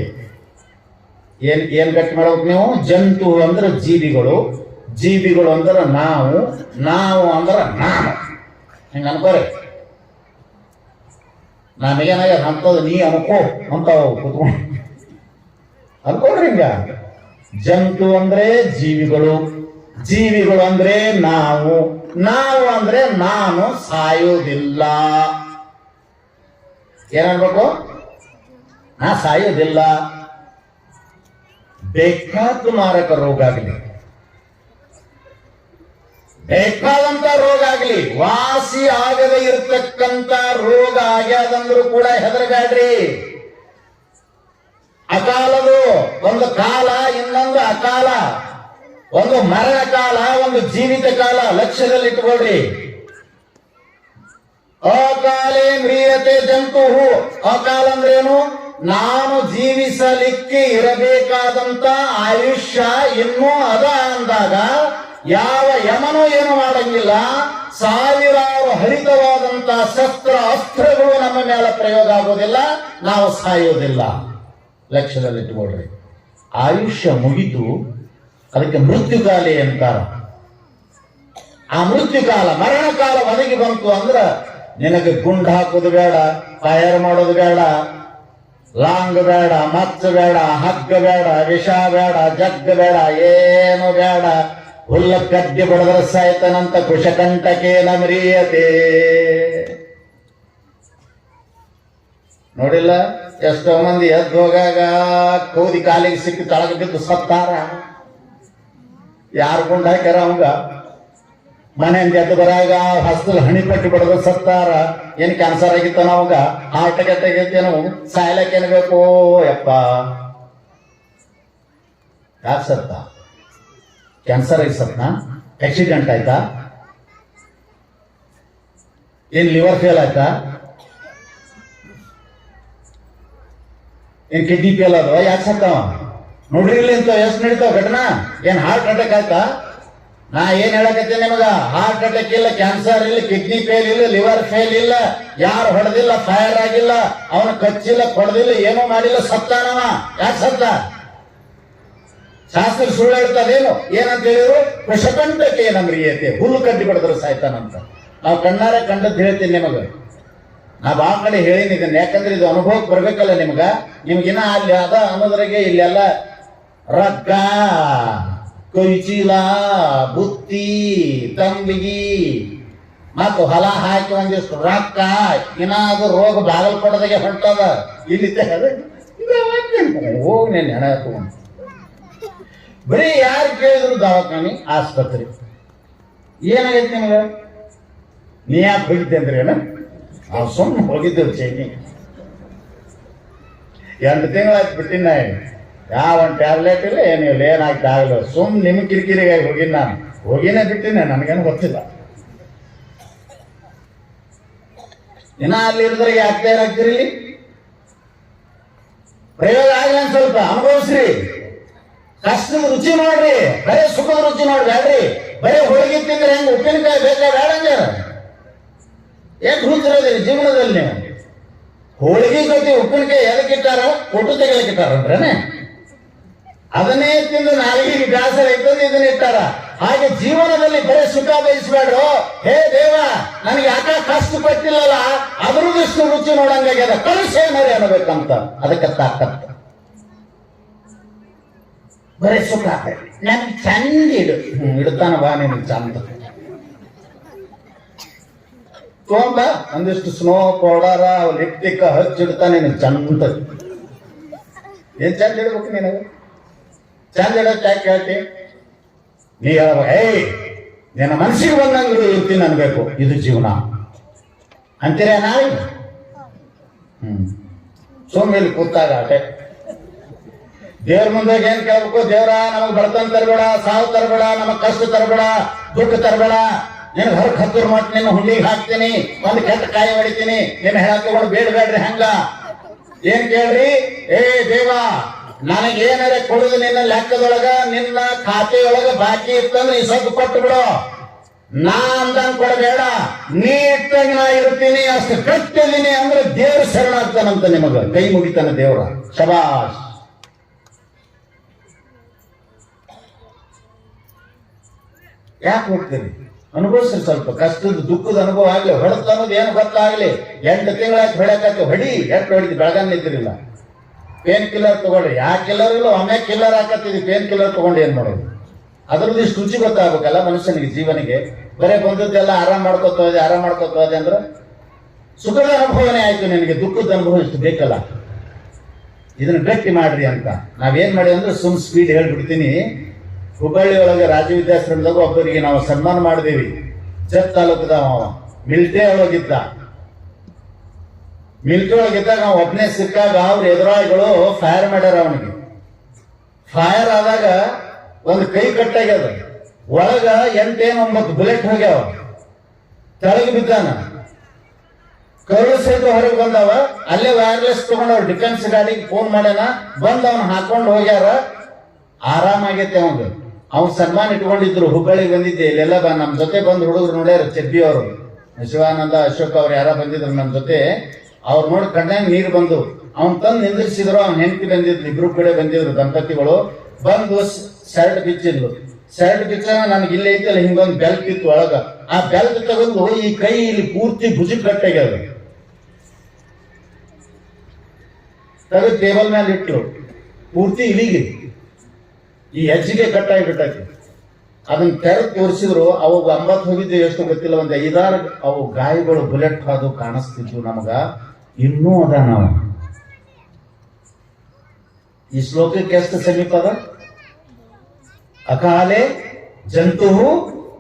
ಏನ್ ಗಟ್ಟಿ ಮಾಡ್ಬೇಕು ನೀವು? ಜಂತು ಅಂದ್ರೆ ಜೀವಿಗಳು, ಜೀವಿಗಳು ಅಂದ್ರೆ ನಾವು, ನಾವು ಅಂದ್ರೆ ನಾನು. ಹಿಂಗ ಅನ್ಕೋರಿ. ನಮಗೇನಾಗ ಅಂತದ್ ನೀ ಅನ್ಕೋ ಅಂತ ಕುತ್ಕೊಂಡು ಅನ್ಕೊಳ್ರಿ. ಹಿಂಗ ಜಂತು ಅಂದ್ರೆ ಜೀವಿಗಳು, ಜೀವಿಗಳು ಅಂದ್ರೆ ನಾವು, ನಾವು ಅಂದ್ರೆ ನಾನು ಸಾಯೋದಿಲ್ಲ. ಏನನ್ಬೇಕು? ನಾ ಸಾಯೋದಿಲ್ಲ. ಬೇಕಾದ ಮಾರಕ ರೋಗ ಆಗಲಿ, ಬೇಕಾದಂತ ರೋಗ ಆಗಲಿ, ವಾಸಿ ಆಗದೆ ಇರ್ತಕ್ಕಂಥ ರೋಗ ಆಗ್ಯಾದಂದ್ರೂ ಕೂಡ ಹೆದರಬೇಡ್ರಿ. ಅಕಾಲದು ಒಂದು ಕಾಲ, ಇನ್ನೊಂದು ಅಕಾಲ. ಒಂದು ಮರಣ ಕಾಲ, ಒಂದು ಜೀವಿತ ಕಾಲ. ಲಕ್ಷ್ಯದಲ್ಲಿ ಇಟ್ಕೊಳ್ರಿ. ಅಕಾಲೇ ಮ್ರಿಯತೆ ಜಂತು. ಅಕಾಲ ಅಂದ್ರೇನು? ನಾನು ಜೀವಿಸಲಿಕ್ಕೆ ಇರಬೇಕಾದಂತ ಆಯುಷ್ಯ ಇನ್ನೂ ಅದ ಅಂದಾಗ ಯಾವ ಯಮನೂ ಏನು ಮಾಡಂಗಿಲ್ಲ. ಸಾವಿರಾರು ಹರಿತವಾದಂತ ಶಸ್ತ್ರ ಅಸ್ತ್ರಗಳು ನಮ್ಮ ಮೇಲೆ ಪ್ರಯೋಗ ಆಗೋದಿಲ್ಲ, ನಾವು ಸಾಯೋದಿಲ್ಲ. ಲಕ್ಷ್ಯದಲ್ಲಿಟ್ಟುಕೊಳ್ರಿ. ಆಯುಷ್ಯ ಮುಗಿತು, ಅದಕ್ಕೆ ಮೃತ್ಯುಕಾಲಿ ಅಂತಾರ. ಆ ಮೃತ್ಯುಕಾಲ, ಮರಣ ಕಾಲ ಒದಗಿ ಬಂತು ಅಂದ್ರ ನಿನಗೆ ಗುಂಡು ಹಾಕೋದು ಬೇಡ, ಫೈರ್ ಮಾಡೋದು ಬೇಡ, ಲಾಂಗ್ ಬೇಡ, ಮಚ್ಚ ಬೇಡ, ಹಗ್ಗ ಬೇಡ, ವಿಷ ಬೇಡ, ಜಗ್ಗ ಬೇಡ, ಏನು ಬೇಡ. ಹುಲ್ಲ ಕಡ್ಡಿ ಬಡದ್ರ ಸಾಯ್ತನಂತ ಕುಶಕಂಠಕೇನ ಮ್ರಿಯತೆ. ನೋಡಿಲ್ಲ ಎಷ್ಟೋ ಮಂದಿ ಎದ್ದು ಹೋಗಾಗ ಕೋದಿ ಕಾಲಿಗೆ ಸಿಕ್ಕಿ ತಳಗ ಬಿದ್ದು ಸತ್ತಾರ. ಯಾರು ಗುಂಡು ಹಾಕ್ಯಾರ ಅವಂಗ? ಮನೆಯಿಂದ ಎದ್ದು ಬರಾಗ ಹಸ್ತಲ್ ಹಣಿಪಟ್ಟಿ ಬಡದ ಸತ್ತಾರ. ಏನ್ ಕ್ಯಾನ್ಸರ್ ಆಗಿತ್ತಾನ ಅವಾಗ? Heart attack ಆಗೈತೇನೋ? ಸಾಯ್ಲಕ್ಕೆ ಏನ್ ಬೇಕು ಯಪ್ಪ? ಯಾಕೆ ಸತ್ತ? ಕ್ಯಾನ್ಸರ್ ಆಗಿ ಸತ್ನಾ? ಆಕ್ಸಿಡೆಂಟ್ ಆಯ್ತಾ? ಏನ್ ಲಿವರ್ ಫೇಲ್ ಆಯ್ತಾ? ಏನ್ ಕಿಡ್ನಿ ಫೇಲ್ ಅದ? ಯಾಕೆ ಸತ್ತಾವ? ನೋಡ್ರಿ ಇಲ್ಲಿ ಅಂತ ಎಷ್ಟು ನಡೀತಾವ ಘಟನಾ. ಏನ್ ಹಾರ್ಟ್ ಅಟ್ಯಾಕ್ ಆಯ್ತಾ? ನಾ ಏನ್ ಹೇಳಕತ್ತೆ ನಿಮಗ? ಹಾರ್ಟ್ ಅಟ್ಯಾಕ್ ಇಲ್ಲ, ಕ್ಯಾನ್ಸರ್ ಇಲ್ಲ, ಕಿಡ್ನಿ ಫೇಲ್ ಇಲ್ಲ, ಲಿವರ್ ಫೇಲ್ ಇಲ್ಲ, ಯಾರು ಹೊಡೆದಿಲ್ಲ, ಫೈರ್ ಆಗಿಲ್ಲ, ಅವನು ಕಚ್ಚಿಲ್ಲ, ಕೊಡದಿಲ್ಲ, ಏನೂ ಮಾಡಿಲ್ಲ, ಸತ್ತಾನವ. ಯಾಕೆ ಸತ್ತ? ಶಾಸ್ತ್ರ ಸುಳ್ಳು ಹೇಳ್ತದೇನು? ಏನಂತ ಹೇಳಿದ್ರು? ಕುಶಕಂಠಕ್ಕೆ ಮ್ರಿಯತೆ. ಹುಲ್ಲು ಕಡ್ಡಿ ಬಡದ್ರು ಸಾಯ್ತಾನಂತ. ನಾವು ಕಣ್ಣಾರೆ ಕಂಡದ್ದು ಹೇಳ್ತೀನಿ ನಿಮಗ. ನಾ ಬಾ ಕಡೆ ಹೇಳಿನಿ ಇದನ್ನ, ಯಾಕಂದ್ರೆ ಇದು ಅನುಭವಕ್ಕೆ ಬರ್ಬೇಕಲ್ಲ ನಿಮ್ಗ. ನಿಮ್ಗಿನ್ನ ಅಲ್ಲಿ ಅದ ಅನ್ನೋದ್ರಾಗೆ ಇಲ್ಲೆಲ್ಲ ರೊಕ್ಕ, ಕೊಯ್ಚೀಲ, ಬುತ್ತಿ, ತಂಬಿಗಿ ಮತ್ತು ಹೊಲ ಹಾಕಿ ಒಂದಿಷ್ಟು ರೊಕ್ಕ, ಏನಾದ್ರು ರೋಗ ಬಾಗಲ್ಪಡದಾಗೆ ಹೊಂಟದ. ಇಲ್ಲಿ ಹೋಗಿ ನೀನು ಹೆಣ ತಗೊಂಡು ಬರೀ ಯಾರು ಕೇಳಿದ್ರು ದವಾಖಾನಿ, ಆಸ್ಪತ್ರೆ. ಏನಾಗೈತಿ ನಿಮ್ಗೆ? ನೀ ಯಾಕೆ ಹೋಗಿದ್ದೆ ಅಂದ್ರೆ ಏನ? ನಾವು ಸುಮ್ಮನೆ ಹೋಗಿದ್ದೇವೆ ಚೈನಿ. 2 ತಿಂಗಳಾಯ್ತು ಬಿಟ್ಟಿನ. ಯಾವ ಒಂದು ಟ್ಯಾಬ್ಲೆಟ್ ಇಲ್ಲ, ಏನಿಲ್ಲ, ಏನಾಗ್ತಾ ಆಗಲ್ಲ. ಸುಮ್ ನಿಮ್ ಕಿರಿಕಿರಿಗಾಗಿ ಹೋಗಿನ. ನಾನು ಹೋಗಿನೇ ಬಿಟ್ಟಿನ, ನನಗೇನು ಗೊತ್ತಿಲ್ಲ. ಇನ್ನ ಅಲ್ಲಿ ಇರಿದ್ರೆ ಯಾಕೆ ತಯಾರಾಗ್ತೀರಿ? ಇಲ್ಲಿ ಪ್ರಯೋಗ ಆಗಲ್ಲ, ಸ್ವಲ್ಪ ಅನುಭವಿಸ್ರಿ, ಕಷ್ಟದ ರುಚಿ ನೋಡ್ರಿ, ಬರೇ ಸುಖದ ರುಚಿ ನೋಡ್ಬೇಡ್ರಿ. ಬರೇ ಹೋಳಿಗೆ ತಿಂದ್ರೆ ಹೆಂಗ್ ಉಪ್ಪಿನಕಾಯಿ ಬೇಕಾ ಬೇಡಂಗ? ಎಷ್ಟು ಹುಚ್ಚಿರೋದಿರಿ ಜೀವನದಲ್ಲಿ ನೀವು? ಹೋಳಿಗೆ ಜೊತೆ ಉಪ್ಪಿನಕಾಯಿ ಎದಕ್ಕಿಟ್ಟಾರ? ಕೊಟ್ಟು ತೆಗೆದಕ್ಕಿಟ್ಟಾರನ್ರೇನೆ. ಅದನ್ನೇ ತಿಂದು ನಾಲಿಗೆ ಬ್ಯಾಸರ ಇತ್ತಂದು ಇದನ್ನ ಇಟ್ಟಾರ. ಹಾಗೆ ಜೀವನದಲ್ಲಿ ಬರೀ ಸುಖ ಬಯಸ್ಬೇಡ್ರು. ಹೇ ದೇವ, ನನಗೆ ಯಾಕ ಕಷ್ಟ ಪಟ್ಟಿಲ್ಲಲ್ಲ, ಅದ್ರದ್ದು ರುಚಿ ನೋಡಂಗಾಗ್ಯದ, ಕಳಿಸೇ ಮರಿ ಅನ್ನಬೇಕಂತ. ಅದಕ್ಕೆ ತಾಕತ್ತ. ಬರೀ ಸುಖ ನನ್ಗೆ ಚಂದ ಇಡು. ಇಡ್ತಾನ ಬಾ ನಿನಗೆ ಚಂದ ತಗೊಂಬ. ಒಂದಿಷ್ಟು ಸ್ನೋ ಪೌಡರ, ಲಿಪ್ಟಿಕ್ ಹಚ್ಚಿಡ್ತಾ ನಿನಗೆ ಚಂದ. ಏನ್ ಚಂದ ಇಡ್ಬೇಕು ನಿನಗೆ? ಚಂದ ಇಡಕ್ಕೆ ಯಾಕೆ ಹೇಳ್ತಿ? ನೀ ಹೇಳ್ಬೇಕು, ನಿನ್ನ ಮನಸ್ಸಿಗೆ ಬಂದಂಗೆ ಇರ್ತೀನಿ ಅನ್ಬೇಕು. ಇದು ಜೀವನ ಅಂತೀರ ನಾಳೆ. ಸೋಮೇಲಿ ಕೂತಾಗ ಆಟೆ ದೇವ್ರ ಮುಂದೆ ಏನ್ ಕೇಳ್ಬೇಕು? ದೇವ್ರ, ನಮಗ್ ಬಡತನ ತರಬೇಡ, ಸಾವು ತರಬೇಡ, ನಮಗ್ ಕಷ್ಟ ತರಬೇಡ, ದುಃಖ ತರಬೇಡ, ನಿನ್ ಹೊರಗೆ ಹತ್ತೂರು ಮಾಡಿ ನಿನ್ನ ಹುಂಡಿಗೆ ಹಾಕ್ತೀನಿ, ಒಂದ್ ಕೆಟ್ಟ ಕಾಯಿ ಹೊಡಿತೀನಿ, ನಿನ್ನ ಹೆಣ ತಗೊಂಡು ಬೇಡಬೇಡ್ರಿ. ಹಂಗ ಏನ್ ಕೇಳ್ರಿ? ದೇವ, ನನಗೇನಾರ ಕೊಡುದು ನಿನ್ನ ಲೆಕ್ಕದೊಳಗ, ನಿನ್ನ ಖಾತೆಯೊಳಗ ಬಾಕಿ ಇತ್ತಂದ್ರೆ ಈ ಸದ್ದು ಕೊಟ್ಟು ಬಿಡು. ನಾ ಅಂದಂಗ್ ಕೊಡಬೇಡ, ನೀ ಇಟ್ಟಂಗ ನಾ ಇರ್ತೀನಿ, ಅಷ್ಟು ಕಟ್ಟಿದೀನಿ ಅಂದ್ರೆ ದೇವ್ರ ಶರಣಾಗ್ತಾನಂತ. ನಿಮಗ ಕೈ ಮುಗಿತಾನ ದೇವ್ರ. ಶಬಾಷ್. ಯಾಕೆ ಹೋಗ್ತೀರಿ? ಅನುಭವಿಸ್ರಿ. ಸ್ವಲ್ಪ ಕಷ್ಟದ ದುಃಖದ ಅನುಭವ ಆಗ್ಲಿ, ಹೊಡೆತ ಅನ್ನೋದು ಏನು ಗೊತ್ತಾಗ್ಲಿ. 8 ತಿಂಗಳಾಯ್ತು ಹೊಡ್ಯಾಕತ್ತೆ, ಹೊಡಿ. ಎಷ್ಟು ಹೊಡಿದು ಬೆಳಗಾನ ನಿಂತಿರಿಲ್ಲ. ಪೇನ್ ಕಿಲ್ಲರ್ ತಗೊಳ್ರಿ. ಯಾ ಕಿಲ್ಲರ್ ಇಲ್ಲ, ಒಮ್ಮೆ ಕಿಲ್ಲರ್ ಹಾಕತ್ತಿದ್ವಿ. ಪೇನ್ ಕಿಲ್ಲರ್ ತಗೊಂಡು ಏನ್ ಮಾಡೋದು? ಅದ್ರದ್ದು ಇಷ್ಟು ರುಚಿ ಗೊತ್ತಾಗಬೇಕಲ್ಲ ಮನುಷ್ಯನಿಗೆ, ಜೀವನಿಗೆ. ಬರೇ ಬಂದದ್ದೆಲ್ಲ ಆರಾಮ್ ಮಾಡ್ಕೋತೋದೆ ಅಂದ್ರೆ ಸುಖದ ಅನುಭವನೇ ಆಯ್ತು. ನಿನಗೆ ದುಃಖದ ಅನುಭವ ಇಷ್ಟು ಬೇಕಲ್ಲ. ಇದನ್ನ ಗಟ್ಟಿ ಮಾಡ್ರಿ ಅಂತ ನಾವೇನ್ ಮಾಡಿ ಅಂದ್ರೆ ಸುಮ್ ಸ್ಪೀಡ್ ಹೇಳ್ಬಿಡ್ತೀನಿ. ಹುಬ್ಬಳ್ಳಿ ಒಳಗೆ ರಾಜೀವ್ ವಿದ್ಯಾಶ್ರಮದಾಗ ಒಬ್ಬರಿಗೆ ನಾವು ಸನ್ಮಾನ ಮಾಡಿದೇವಿ. ಜತ್ ತಾಲೂಕದವ, ಮಿಲ್ಟ್ರಿ ಒಳಗಿದ್ದ. ಮಿಲ್ಟ್ರಿ ಒಳಗಿದ್ದಾಗ ನಾವು ಒಬ್ಬನೇ ಸಿಕ್ಕಾಗ ಅವ್ರ ಎದುರಾಳಿಗಳು ಫೈರ್ ಮಾಡ್ಯಾರ. ಅವನಿಗೆ ಫೈರ್ ಆದಾಗ ಒಂದು ಕೈ ಕಟ್ಟಾಗ್ಯದ, ಒಳಗ 8-9 ಬುಲೆಟ್ ಹೋಗ್ಯಾವ. ತೆಳಗೆ ಬಿದ್ದಾನ. ಕರುಳು ಸಹಿತ ಹೊರಗೆ ಬಂದವ. ಅಲ್ಲೇ ವೈರ್ಲೆಸ್ ತಗೊಂಡವ್ರು ಡಿಫೆನ್ಸ್ ಗಾಡಿಗೆ ಫೋನ್ ಮಾಡ್ಯಾನ. ಬಂದ್ ಅವ್ನ ಹಾಕೊಂಡು ಹೋಗ್ಯಾರ. ಆರಾಮಾಗೈತೆ ಅವಂಗ. ಅವ್ನ ಸನ್ಮಾನ ಇಟ್ಕೊಂಡಿದ್ರು. ಹುಬ್ಬಳ್ಳಿಗೆ ಬಂದಿದ್ದೆ. ಇಲ್ಲೆಲ್ಲ ನಮ್ ಜೊತೆ ಬಂದು ಹುಡುಗರು ನೋಡ್ಯಾರ. ಚೆಬ್ಬಿ ಅವರು, ಶಿವಾನಂದ, ಅಶೋಕ್ ಅವ್ರು ಯಾರ ಬಂದಿದ್ರು ನಮ್ ಜೊತೆ. ಅವ್ರು ನೋಡಿ ಕಣ್ಣಾಗ ನೀರು ಬಂದು ಅವ್ನ್ ತಂದು ನಿಂದಿರ್ಸಿದ್ರು. ಅವ್ನ ಹೆಂಡತಿ ಬಂದಿದ್ರು. ಇಬ್ರು ಕಡೆ ಬಂದಿದ್ರು ದಂಪತಿಗಳು. ಬಂದು ಶರ್ಟ್ ಬಿಚ್ಚಿದ್ಲು. ಶರ್ಟ್ ಬಿಚ್ಚ ನನಗೆ ಇಲ್ಲೇ ಐತಲ್ಲ ಹಿಂಗೊಂದು ಬೆಲ್ಟ್ ಇತ್ತು ಒಳಗ. ಆ ಬೆಲ್ಟ್ ತಗೊಂಡು ಈ ಕೈ ಇಲ್ಲಿ ಪೂರ್ತಿ ಭುಜ ಕಟ್ಟಾಗ್ಯದ. ತೆಗೆದು ಟೇಬಲ್ ಮೇಲೆ ಇಟ್ಲು. ಪೂರ್ತಿ ಇಲಿಗೆ ಈ ಹೆಜ್ಜಿಗೆ ಕಟ್ಟಾಗಿ ಬಿಟ್ಟಾಕಿ. ಅದನ್ನ ತೆರೆದು ತೋರಿಸಿದ್ರು. ಅವು 50 ಹೋಗಿದ್ದು ಎಷ್ಟು ಗೊತ್ತಿಲ್ಲ, ಒಂದು 5-6 ಅವು ಗಾಯಗಳು ಬುಲೆಟ್ ಅದು ಕಾಣಿಸ್ತಿದ್ವು ನಮಗ. ಇನ್ನೂ ಅದ. ನಾವು ಈ ಶ್ಲೋಕಕ್ಕೆ ಎಷ್ಟು ಸಮೀಪ ಅದ? ಅಕಾಲೆ ಜಂತು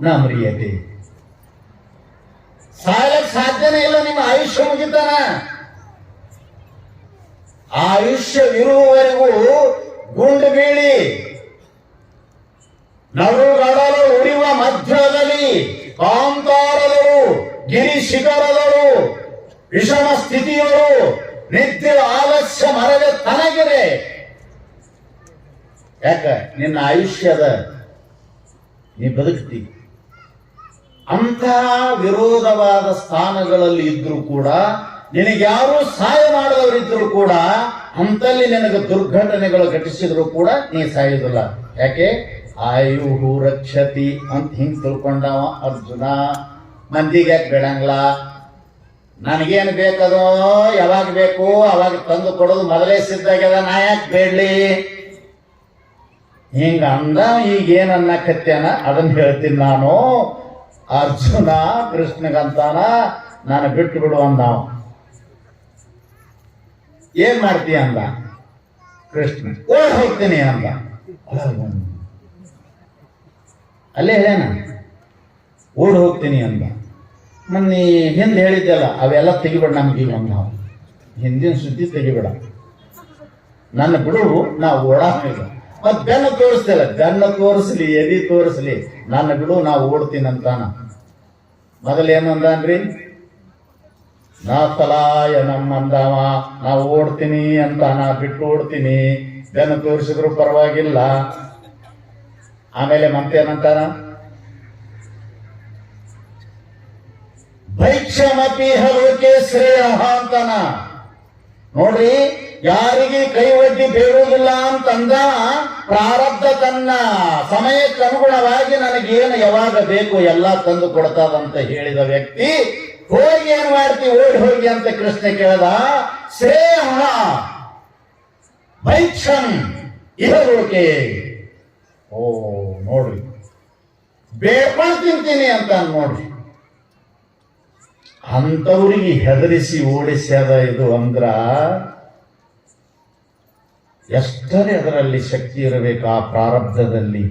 ನ ಮ್ರಿಯತೆ. ಸಾಯಲಕ್ಕೆ ಸಾಧ್ಯನೇ ಇಲ್ಲ. ನಿಮ್ಮ ಆಯುಷ್ಯ ಮುಗಿತಾನ. ಆಯುಷ್ಯವಿರುವವರೆಗೂ ಗುಂಡು ಬೀಳಿ ನಡುಗಡಲು ಉರಿಯುವ ಮಧ್ಯದಲ್ಲಿ ಕಾಂತಾರದರು, ಗಿರಿ ಶಿಖರದರು, ವಿಷಮ ಸ್ಥಿತಿಯರು, ನಿದ್ದೆ ಆಲಸ್ಯ ಮರವೆ ತನಗಿದೆ. ಯಾಕ? ನಿನ್ನ ಆಯುಷ್ಯದ ನೀ ಬದುಕ್ತಿ. ಅಂಥ ವಿರೋಧವಾದ ಸ್ಥಾನಗಳಲ್ಲಿ ಇದ್ರೂ ಕೂಡ, ನಿನಗ್ಯಾರು ಸಹಾಯ ಮಾಡಿದವರಿದ್ರು ಕೂಡ, ಅಂತಲ್ಲಿ ನಿನಗೆ ದುರ್ಘಟನೆಗಳು ಘಟಿಸಿದ್ರು ಕೂಡ ನೀ ಸಾಯುವುದಿಲ್ಲ. ಯಾಕೆ? ಆಯುಹು ರಕ್ಷತಿ ಅಂತ ಹಿಂಗ್ ತಿಳ್ಕೊಂಡವ ಅರ್ಜುನ. ಮಂದಿಗೆ ಯಾಕೆ ಬೇಡಂಗ್ಲ? ನನಗೇನು ಬೇಕದೋ, ಯಾವಾಗ ಬೇಕು ಅವಾಗ ತಂದು ಕೊಡೋದು ಮೊದಲೇ ಸಿದ್ಧಾಗ್ಯದ, ನಾ ಯಾಕೆ ಬೇಡ್ಲಿ? ಹಿಂಗ ಅಂದ. ಈಗೇನ್ ಅನ್ನಕತ್ಯಾನ ಅದನ್ನ ಹೇಳ್ತೀನಿ ನಾನು. ಅರ್ಜುನ ಕೃಷ್ಣಗಂತಾನ, ನಾನು ಬಿಟ್ಟು ಬಿಡು ಅಂದ. ಏನ್ ಮಾಡ್ತೀಯ ಅಂದ ಕೃಷ್ಣ. ಓಡ್ ಹೋಗ್ತೀನಿ ಅಂದ. ಅಲ್ಲೇ ಹೇಳ್ಯಾನ ಓಡ್ ಹೋಗ್ತೀನಿ ಅಂದ. ಮೊನ್ನೆ ಹಿಂದೆ ಹೇಳಿದ್ದೆಲ್ಲ ಅವೆಲ್ಲ ತೆಗಿಬೇಡ ನಮ್ಗೆ. ನಾವು ಹಿಂದಿನ ಸುದ್ದಿ ತೆಗಿಬೇಡ, ನನ್ನ ಬಿಡು, ನಾವು ಓಡಾಕಿಲ್ಲ. ಮತ್ ಬೆನ್ನ ತೋರಿಸ್ತಿಲ್ಲ. ಬೆನ್ನ ತೋರಿಸ್ಲಿ, ಎದಿ ತೋರಿಸ್ಲಿ, ನನ್ನ ಬಿಡು, ನಾವು ಓಡ್ತೀನಿ ಅಂತಾನ. ಮೊದಲೇನಂದ್ರಿ? ನಾ ತಲಾಯ ನಮ್ಮಂದವ, ನಾವು ಓಡ್ತೀನಿ ಅಂತಾನ, ಬಿಟ್ಟು ಓಡ್ತೀನಿ. ಬೆನ್ನು ತೋರಿಸಿದ್ರು ಪರವಾಗಿಲ್ಲ. ಆಮೇಲೆ ಮಂತೇನಂತಾನ? ಭೈಕ್ಷಮಪಿ ಹಲೋಕೆ ಶ್ರೇಯ ಅಂತಾನ. ನೋಡ್ರಿ, ಯಾರಿಗೆ ಕೈ ಒಡ್ಡಿ ಬೇಡುವುದಿಲ್ಲ ಅಂತಂದ. ಪ್ರಾರಬ್ಧ ತನ್ನ ಸಮಯಕ್ಕೆ ಅನುಗುಣವಾಗಿ ನನಗೇನು ಯಾವಾಗ ಬೇಕು ಎಲ್ಲ ತಂದು ಕೊಡ್ತದಂತ ಹೇಳಿದ ವ್ಯಕ್ತಿ ಹೋಗಿ ಏನ್ ಮಾಡ್ತಿ? ಓಡಿ ಹೋಗಿ ಅಂತ ಕೃಷ್ಣ ಕೇಳ್ದ. ಶ್ರೇಯ ಭೈಕ್ಷಂ ಇಹಲೋಕೆ. ಓ ನೋಡ್ರಿ, ಬೇಡ್ಕೊಂಡು ತಿಂತೀನಿ ಅಂತ ನೋಡ್ರಿ. ಅಂತವ್ರಿಗೆ ಹೆದರಿಸಿ ಓಡಿಸ್ಯದ ಇದು ಅಂದ್ರ ಎಷ್ಟರೇ ಅದರಲ್ಲಿ ಶಕ್ತಿ ಇರಬೇಕು ಆ ಪ್ರಾರಬ್ಧದಲ್ಲಿ.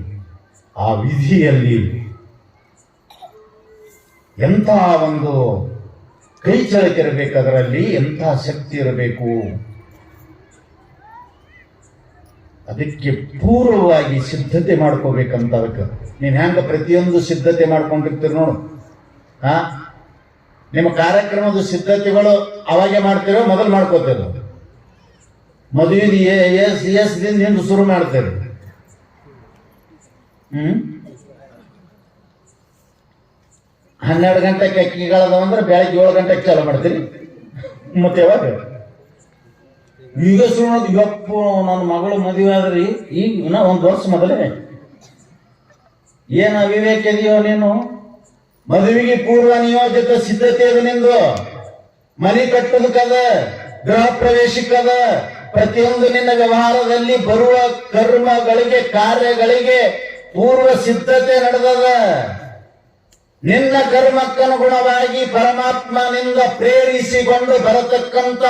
ಆ ವಿಧಿಯಲ್ಲಿ ಎಂಥ ಒಂದು ಕೈ ಚಳಕಿರಬೇಕು, ಅದರಲ್ಲಿ ಎಂಥ ಶಕ್ತಿ ಇರಬೇಕು. ಅದಕ್ಕೆ ಪೂರ್ವವಾಗಿ ಸಿದ್ಧತೆ ಮಾಡ್ಕೋಬೇಕಂತ. ಅದಕ್ಕೆ ನೀನ್ ಹೆಂಗ ಪ್ರತಿಯೊಂದು ಸಿದ್ಧತೆ ಮಾಡ್ಕೊಂಡಿರ್ತೀರಿ ನೋಡು. ನಿಮ್ಮ ಕಾರ್ಯಕ್ರಮದ ಸಿದ್ಧತೆಗಳು ಅವಾಗೆ ಮಾಡ್ತೀರೋ ಮೊದಲು ಮಾಡ್ಕೋತೀರ? ಮದುವೆಗೆ ಎಸ್ ದಿನದಿಂದ ಶುರು ಮಾಡ್ತೇವೆ. 12 ಗಂಟೆಗೆ ಅಕ್ಕಿಗಳದ ಅಂದ್ರೆ ಬೆಳಗ್ಗೆ 7 ಗಂಟೆಗೆ ಚಾಲು ಮಾಡ್ತೀರಿ. ಮತ್ತೆ ಯಾವಾಗ ಈಗ ಶುರು? ಇವತ್ತು ನನ್ನ ಮಗಳು ಮದುವೆ ಆದ್ರಿ ಈಗ ಇನ್ನ 1 ವರ್ಷ ಮೊದಲೇ. ಏನ ಅವಿವೇಕ ಇದೆಯೋ ನೀನು? ಮದುವೆಗೆ ಪೂರ್ವ ನಿಯೋಜಿತ ಸಿದ್ಧತೆ ಅದು ನಿಂದು. ಮನೆ ಕಟ್ಟೋದಕ್ಕದ, ಗೃಹ ಪ್ರವೇಶಕ್ಕದ, ಪ್ರತಿಯೊಂದು ನಿನ್ನ ವ್ಯವಹಾರದಲ್ಲಿ ಬರುವ ಕರ್ಮಗಳಿಗೆ, ಕಾರ್ಯಗಳಿಗೆ ಪೂರ್ವ ಸಿದ್ಧತೆ ನಡೆದದ. ನಿನ್ನ ಕರ್ಮಕ್ಕನುಗುಣವಾಗಿ ಪರಮಾತ್ಮನಿಂದ ಪ್ರೇರಿಸಿಕೊಂಡು ಬರತಕ್ಕಂತ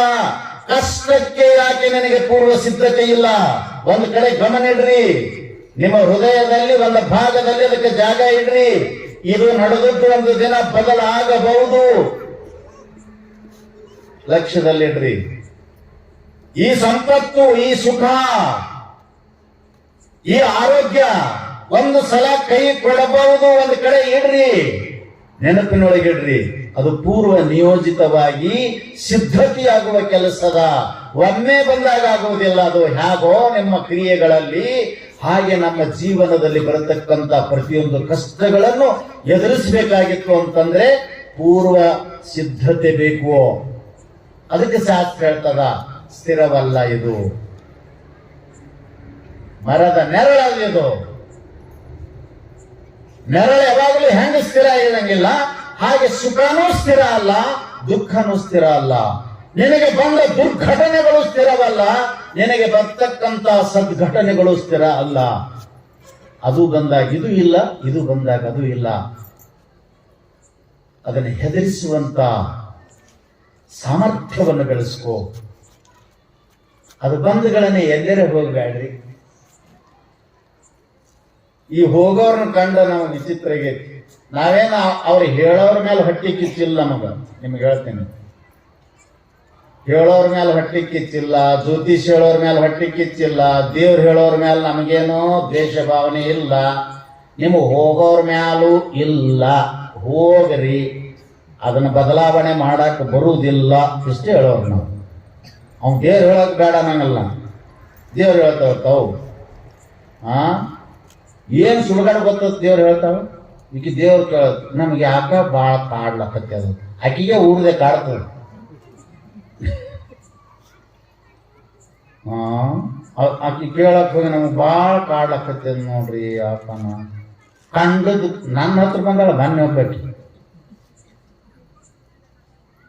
ಕಷ್ಟಕ್ಕೆ ಯಾಕೆ ನಿನಗೆ ಪೂರ್ವ ಸಿದ್ಧತೆ ಇಲ್ಲ? ಒಂದು ಕಡೆ ಗಮನ ಇಡ್ರಿ. ನಿಮ್ಮ ಹೃದಯದಲ್ಲಿ ಒಂದು ಭಾಗದಲ್ಲಿ ಅದಕ್ಕೆ ಜಾಗ ಇಡ್ರಿ. ಇದು ನಡೆದದ್ದು ಒಂದು ದಿನ ಬದಲಾಗಬಹುದು, ಲಕ್ಷ್ಯದಲ್ಲಿಡ್ರಿ. ಈ ಸಂಪತ್ತು, ಈ ಸುಖ, ಈ ಆರೋಗ್ಯ ಒಂದು ಸಲ ಕೈ ಕೊಡಬಹುದು. ಒಂದು ಕಡೆ ಇಡ್ರಿ, ನೆನಪಿನೊಳಗಿಡ್ರಿ. ಅದು ಪೂರ್ವ ನಿಯೋಜಿತವಾಗಿ ಸಿದ್ಧತೆಯಾಗುವ ಕೆಲಸದ. ಒಮ್ಮೆ ಬಂದಾಗ ಆಗುವುದಿಲ್ಲ. ಅದು ಹೇಗೋ ನಿಮ್ಮ ಕ್ರಿಯೆಗಳಲ್ಲಿ, ಹಾಗೆ ನಮ್ಮ ಜೀವನದಲ್ಲಿ ಬರತಕ್ಕಂತ ಪ್ರತಿಯೊಂದು ಕಷ್ಟಗಳನ್ನು ಎದುರಿಸಬೇಕಾಗಿತ್ತು ಅಂತಂದ್ರೆ ಪೂರ್ವ ಸಿದ್ಧತೆ ಬೇಕು. ಅದಕ್ಕೆ ಶಾಸ್ತ್ರ ಹೇಳ್ತದ, ಸ್ಥಿರವಲ್ಲ ಇದು, ಮರದ ನೆರಳಲ್ಲಿದು. ನೆರಳು ಯಾವಾಗಲೂ ಹೆಂಗ ಸ್ಥಿರ ಇರಂಗಿಲ್ಲ, ಹಾಗೆ ಸುಖನೂ ಸ್ಥಿರ ಅಲ್ಲ, ದುಃಖನೂ ಸ್ಥಿರ ಅಲ್ಲ. ನಿನಗೆ ಬಂದ ದುರ್ಘಟನೆಗಳು ಸ್ಥಿರವಲ್ಲ, ನಿನಗೆ ಬರ್ತಕ್ಕಂತ ಸದ್ಘಟನೆಗಳು ಸ್ಥಿರ ಅಲ್ಲ. ಅದು ಬಂದಾಗ ಇದು ಇಲ್ಲ, ಇದು ಬಂದಾಗ ಅದು ಇಲ್ಲ. ಅದನ್ನು ಹೆದರಿಸುವಂತ ಸಾಮರ್ಥ್ಯವನ್ನು ಬೆಳೆಸ್ಕೋ. ಅದು ಬಂಧುಗಳನ್ನೇ ಎಲ್ಲರೇ ಹೋಗಬೇಡ್ರಿ. ಈ ಹೋಗೋರ್ನ ಕಂಡ ನಾವು ವಿಚಿತ್ರಗೆ, ನಾವೇನ ಅವ್ರು ಹೇಳೋರ ಮೇಲೆ ಹೊಟ್ಟೆ ಕಿಚ್ಚಿಲ್ಲ ನಮಗ. ನಿಮ್ಗೆ ಹೇಳ್ತೀನಿ, ಹೇಳೋರ್ ಮೇಲೆ ಹೊಟ್ಟೆ ಕಿಚ್ಚಿಲ್ಲ, ಜ್ಯೋತಿಷ್ ಹೇಳೋರ್ ಮೇಲೆ ಹೊಟ್ಟೆ ಕಿಚ್ಚಿಲ್ಲ, ದೇವ್ರು ಹೇಳೋರ್ ಮೇಲೆ ನಮಗೇನೋ ದ್ವೇಷ ಭಾವನೆ ಇಲ್ಲ. ನಿಮಗೆ ಹೋಗೋರ್ ಮ್ಯಾಲೂ ಇಲ್ಲ. ಹೋಗ್ರಿ, ಅದನ್ನ ಬದಲಾವಣೆ ಮಾಡಕ್ ಬರುವುದಿಲ್ಲ, ಇಷ್ಟೇ ಹೇಳೋರು ನಾವು. ಅವ್ನು ದೇವ್ರು ಹೇಳೋಕ್ ಬೇಡ ಅನ್ನಂಗಲ್ಲ, ದೇವ್ರು ಹೇಳ್ತಾವ. ಏನು ಸುಡುಗಾಡು ಗೊತ್ತದ ದೇವ್ರು ಹೇಳ್ತಾವ. ಈಗ ದೇವ್ರು ಕೇಳತ್, ನಮ್ಗೆ ಯಾಕ ಭಾಳ ಕಾಡ್ಲಕತ್ತೆ. ಅದು ಆಕಿಗೆ ಊರದೆ ಕಾಡ್ತದ. ಆಕಿ ಕೇಳಕ್ ಹೋಗಿ ನಮ್ಗೆ ಭಾಳ ಕಾಡ್ಲಕತ್ತೆ ನೋಡ್ರಿ. ಯಾಕನ ಕಂಡದ್ದು ನನ್ನ ಹತ್ರ ಬಂದಾಳ, ಬನ್ನಿ ಹೋಗ್ಬೇಕು.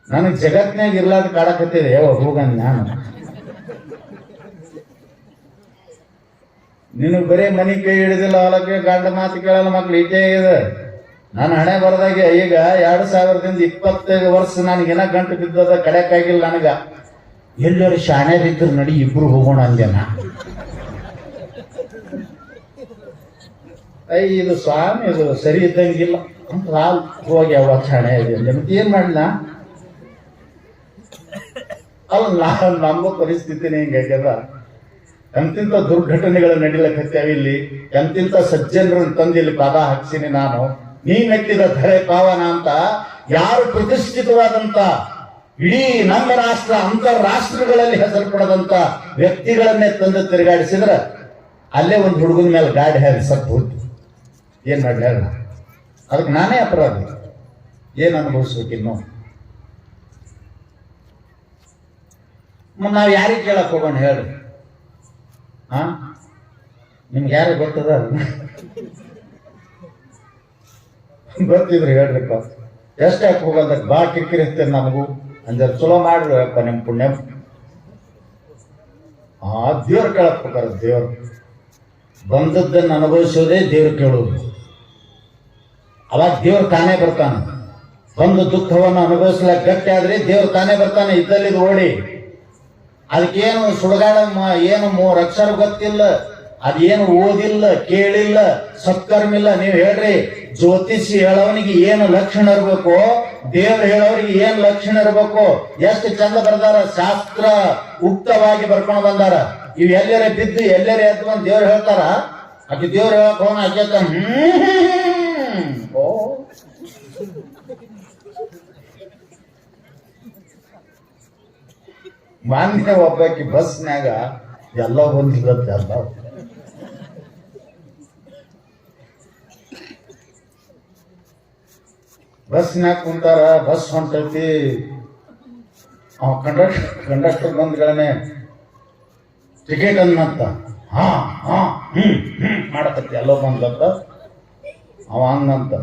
ನನಗೆ ಜಗತ್ನಾಗ ಇರ್ಲಾದ ಕಾಡಕತ್ತಿದೆ. ಹೋಗಂದ್ ನಾನು. ನಿನಗೆ ಬರೀ ಮನಿ ಕೈ ಹಿಡಿದಿಲ್ಲ, ಹೊಲಕ್ಕೆ ಗಂಡ ಮಾತು ಕೇಳಲ್ಲ, ಮಕ್ಳು ಇಟ್ಟೇ ಇದೆ. ನಾನು ಹಣೆ ಬರದಾಗೆ ಈಗ 2025 ವರ್ಷ ನನಗೇನ ಗಂಟು ಬಿದ್ದದ, ಕಡೆಕಾಗಿಲ್ಲ ನನಗ. ಎಲ್ಲರೂ ಶಾಣ್ಯರಿದ್ರು ನಡಿ ಇಬ್ರು ಹೋಗೋಣ ಅಂದೇನ. ಇದು ಸ್ವಾಮಿ, ಇದು ಸರಿ ಇದ್ದಂಗಿಲ್ಲ ಅಂತ ಹೋಗಿ ಅವ ಶಾಣೆ ಇದೆ ಮತ್ತೆ ಏನ್ ಮಾಡ್ಲ? ಅಲ್ಲ, ನಮ್ಮ ಪರಿಸ್ಥಿತಿನೇ ಹಿಂಗಾಗ್ಯದ. ಎಂತಿಂತ ದುರ್ಘಟನೆಗಳು ನಡಿಲಕತ್ಯಾವ ಇಲ್ಲಿ. ಎಂತಿಂತ ಸಜ್ಜನರನ್ನು ತಂದು ಇಲ್ಲಿ ಪಾದ ಹಾಕ್ಸಿನಿ ನಾನು. ನೀ ಮೆಟ್ಟಿದ ಧರೆ ಪಾವನ ಅಂತ ಯಾರು ಪ್ರತಿಷ್ಠಿತವಾದಂತ, ಇಡೀ ನಮ್ಮ ರಾಷ್ಟ್ರ, ಅಂತಾರಾಷ್ಟ್ರಗಳಲ್ಲಿ ಹೆಸರು ಪಡೆದಂತ ವ್ಯಕ್ತಿಗಳನ್ನೇ ತಂದು ತಿರುಗಾಡಿಸಿದ್ರ ಅಲ್ಲೇ ಒಂದು ಹುಡುಗನ ಮೇಲೆ ಗಾಡಿ ಹಾರಿ ಸತ್ತು ಹೋಯ್ತು. ಏನ್ ಮಾಡ್ಲಿ ಹೇಳ? ಅದಕ್ಕೆ ನಾನೇ ಅಪರಾಧಿ. ಏನ್ ಅನುಭವಿಸ್ಬೇಕಿನ್ನು? ನಾವು ಯಾರಿಗೆ ಕೇಳಕ್ ಹೋಗೋಣ ಹೇಳ್ರಿ? ನಿಮ್ಗೆ ಯಾರಿಗೆ ಗೊತ್ತದ? ಗೊತ್ತಿದ್ರೆ ಹೇಳ್ರಿಪ್ಪ. ಎಷ್ಟೇ ಹೋಗೋದಕ್ಕೆ ಬಾ ಕಿಕ್ಕಿರಿಸ್ತೇನೆ ನನಗೂ ಅಂದ್ರೆ ಚಲೋ ಮಾಡ್ರಿ ಅಪ್ಪ ನಿಮ್ ಪುಣ್ಯ. ದೇವ್ರು ಕೇಳಕ್ ಹೋಗಾರ. ದೇವ್ರು ಬಂದದ್ದನ್ನು ಅನುಭವಿಸೋದೇ ದೇವ್ರು ಕೇಳೋದು. ಅವಾಗ ದೇವ್ರು ತಾನೇ ಬರ್ತಾನೆ. ಬಂದು ದುಃಖವನ್ನು ಅನುಭವಿಸ್ಲಕ್ಕೆ ಗಟ್ಟಿ ಆದ್ರೆ ದೇವ್ರು ತಾನೇ ಬರ್ತಾನೆ. ಇದ್ದಲ್ಲಿ ಓಡಿ ಅದಕ್ಕೇನು ಸುಡುಗಾಡ ಏನು 3 ಅಕ್ಷರ ಗೊತ್ತಿಲ್ಲ. ಅದೇನು ಓದಿಲ್ಲ, ಕೇಳಿಲ್ಲ, ಸತ್ಕರ್ಮಿಲ್ಲ. ನೀವು ಹೇಳ್ರಿ, ಜ್ಯೋತಿಷಿ ಹೇಳೋನಿಗೆ ಏನು ಲಕ್ಷಣ ಇರ್ಬೇಕು, ದೇವ್ರು ಹೇಳೋರಿಗೆ ಏನ್ ಲಕ್ಷಣ ಇರ್ಬೇಕು, ಎಷ್ಟು ಚಂದ ಬರ್ದಾರ, ಶಾಸ್ತ್ರ ಉಕ್ತವಾಗಿ ಬರ್ಕೊಂಡು ಬಂದಾರ. ಇವ್ ಎಲ್ಲರೇ ಬಿದ್ದು ಎಲ್ಲರೇ ಎದ್ದು ಬಂದು ದೇವ್ರು ಹೇಳ್ತಾರ. ಆಕೆ ದೇವ್ರು ಹೇಳಕ್ ಹೋಗೋಣ ಆಕೆ ಓ ಮಾನ್ಯ ಒಬ್ಬಾಕಿ ಬಸ್ನ್ಯಾಗ ಎಲ್ಲ ಬಂದಿರತ್ತೆ. ಎಲ್ಲ ಬಸ್ನ್ಯಾಗ ಕುಂತಾರ, ಬಸ್ ಹೊಂಟೈತಿ. ಕಂಡಕ್ಟರ್ ಬಂದ್ಗಳೇ ಟಿಕೆಟ್ ಅನ್ನಂತ ಹಾ ಹಾ ಮಾಡಕತ್ತಿ. ಎಲ್ಲೋ ಬಂದ್ಲತ್ತ ಅವ ಹಂಗಂತ.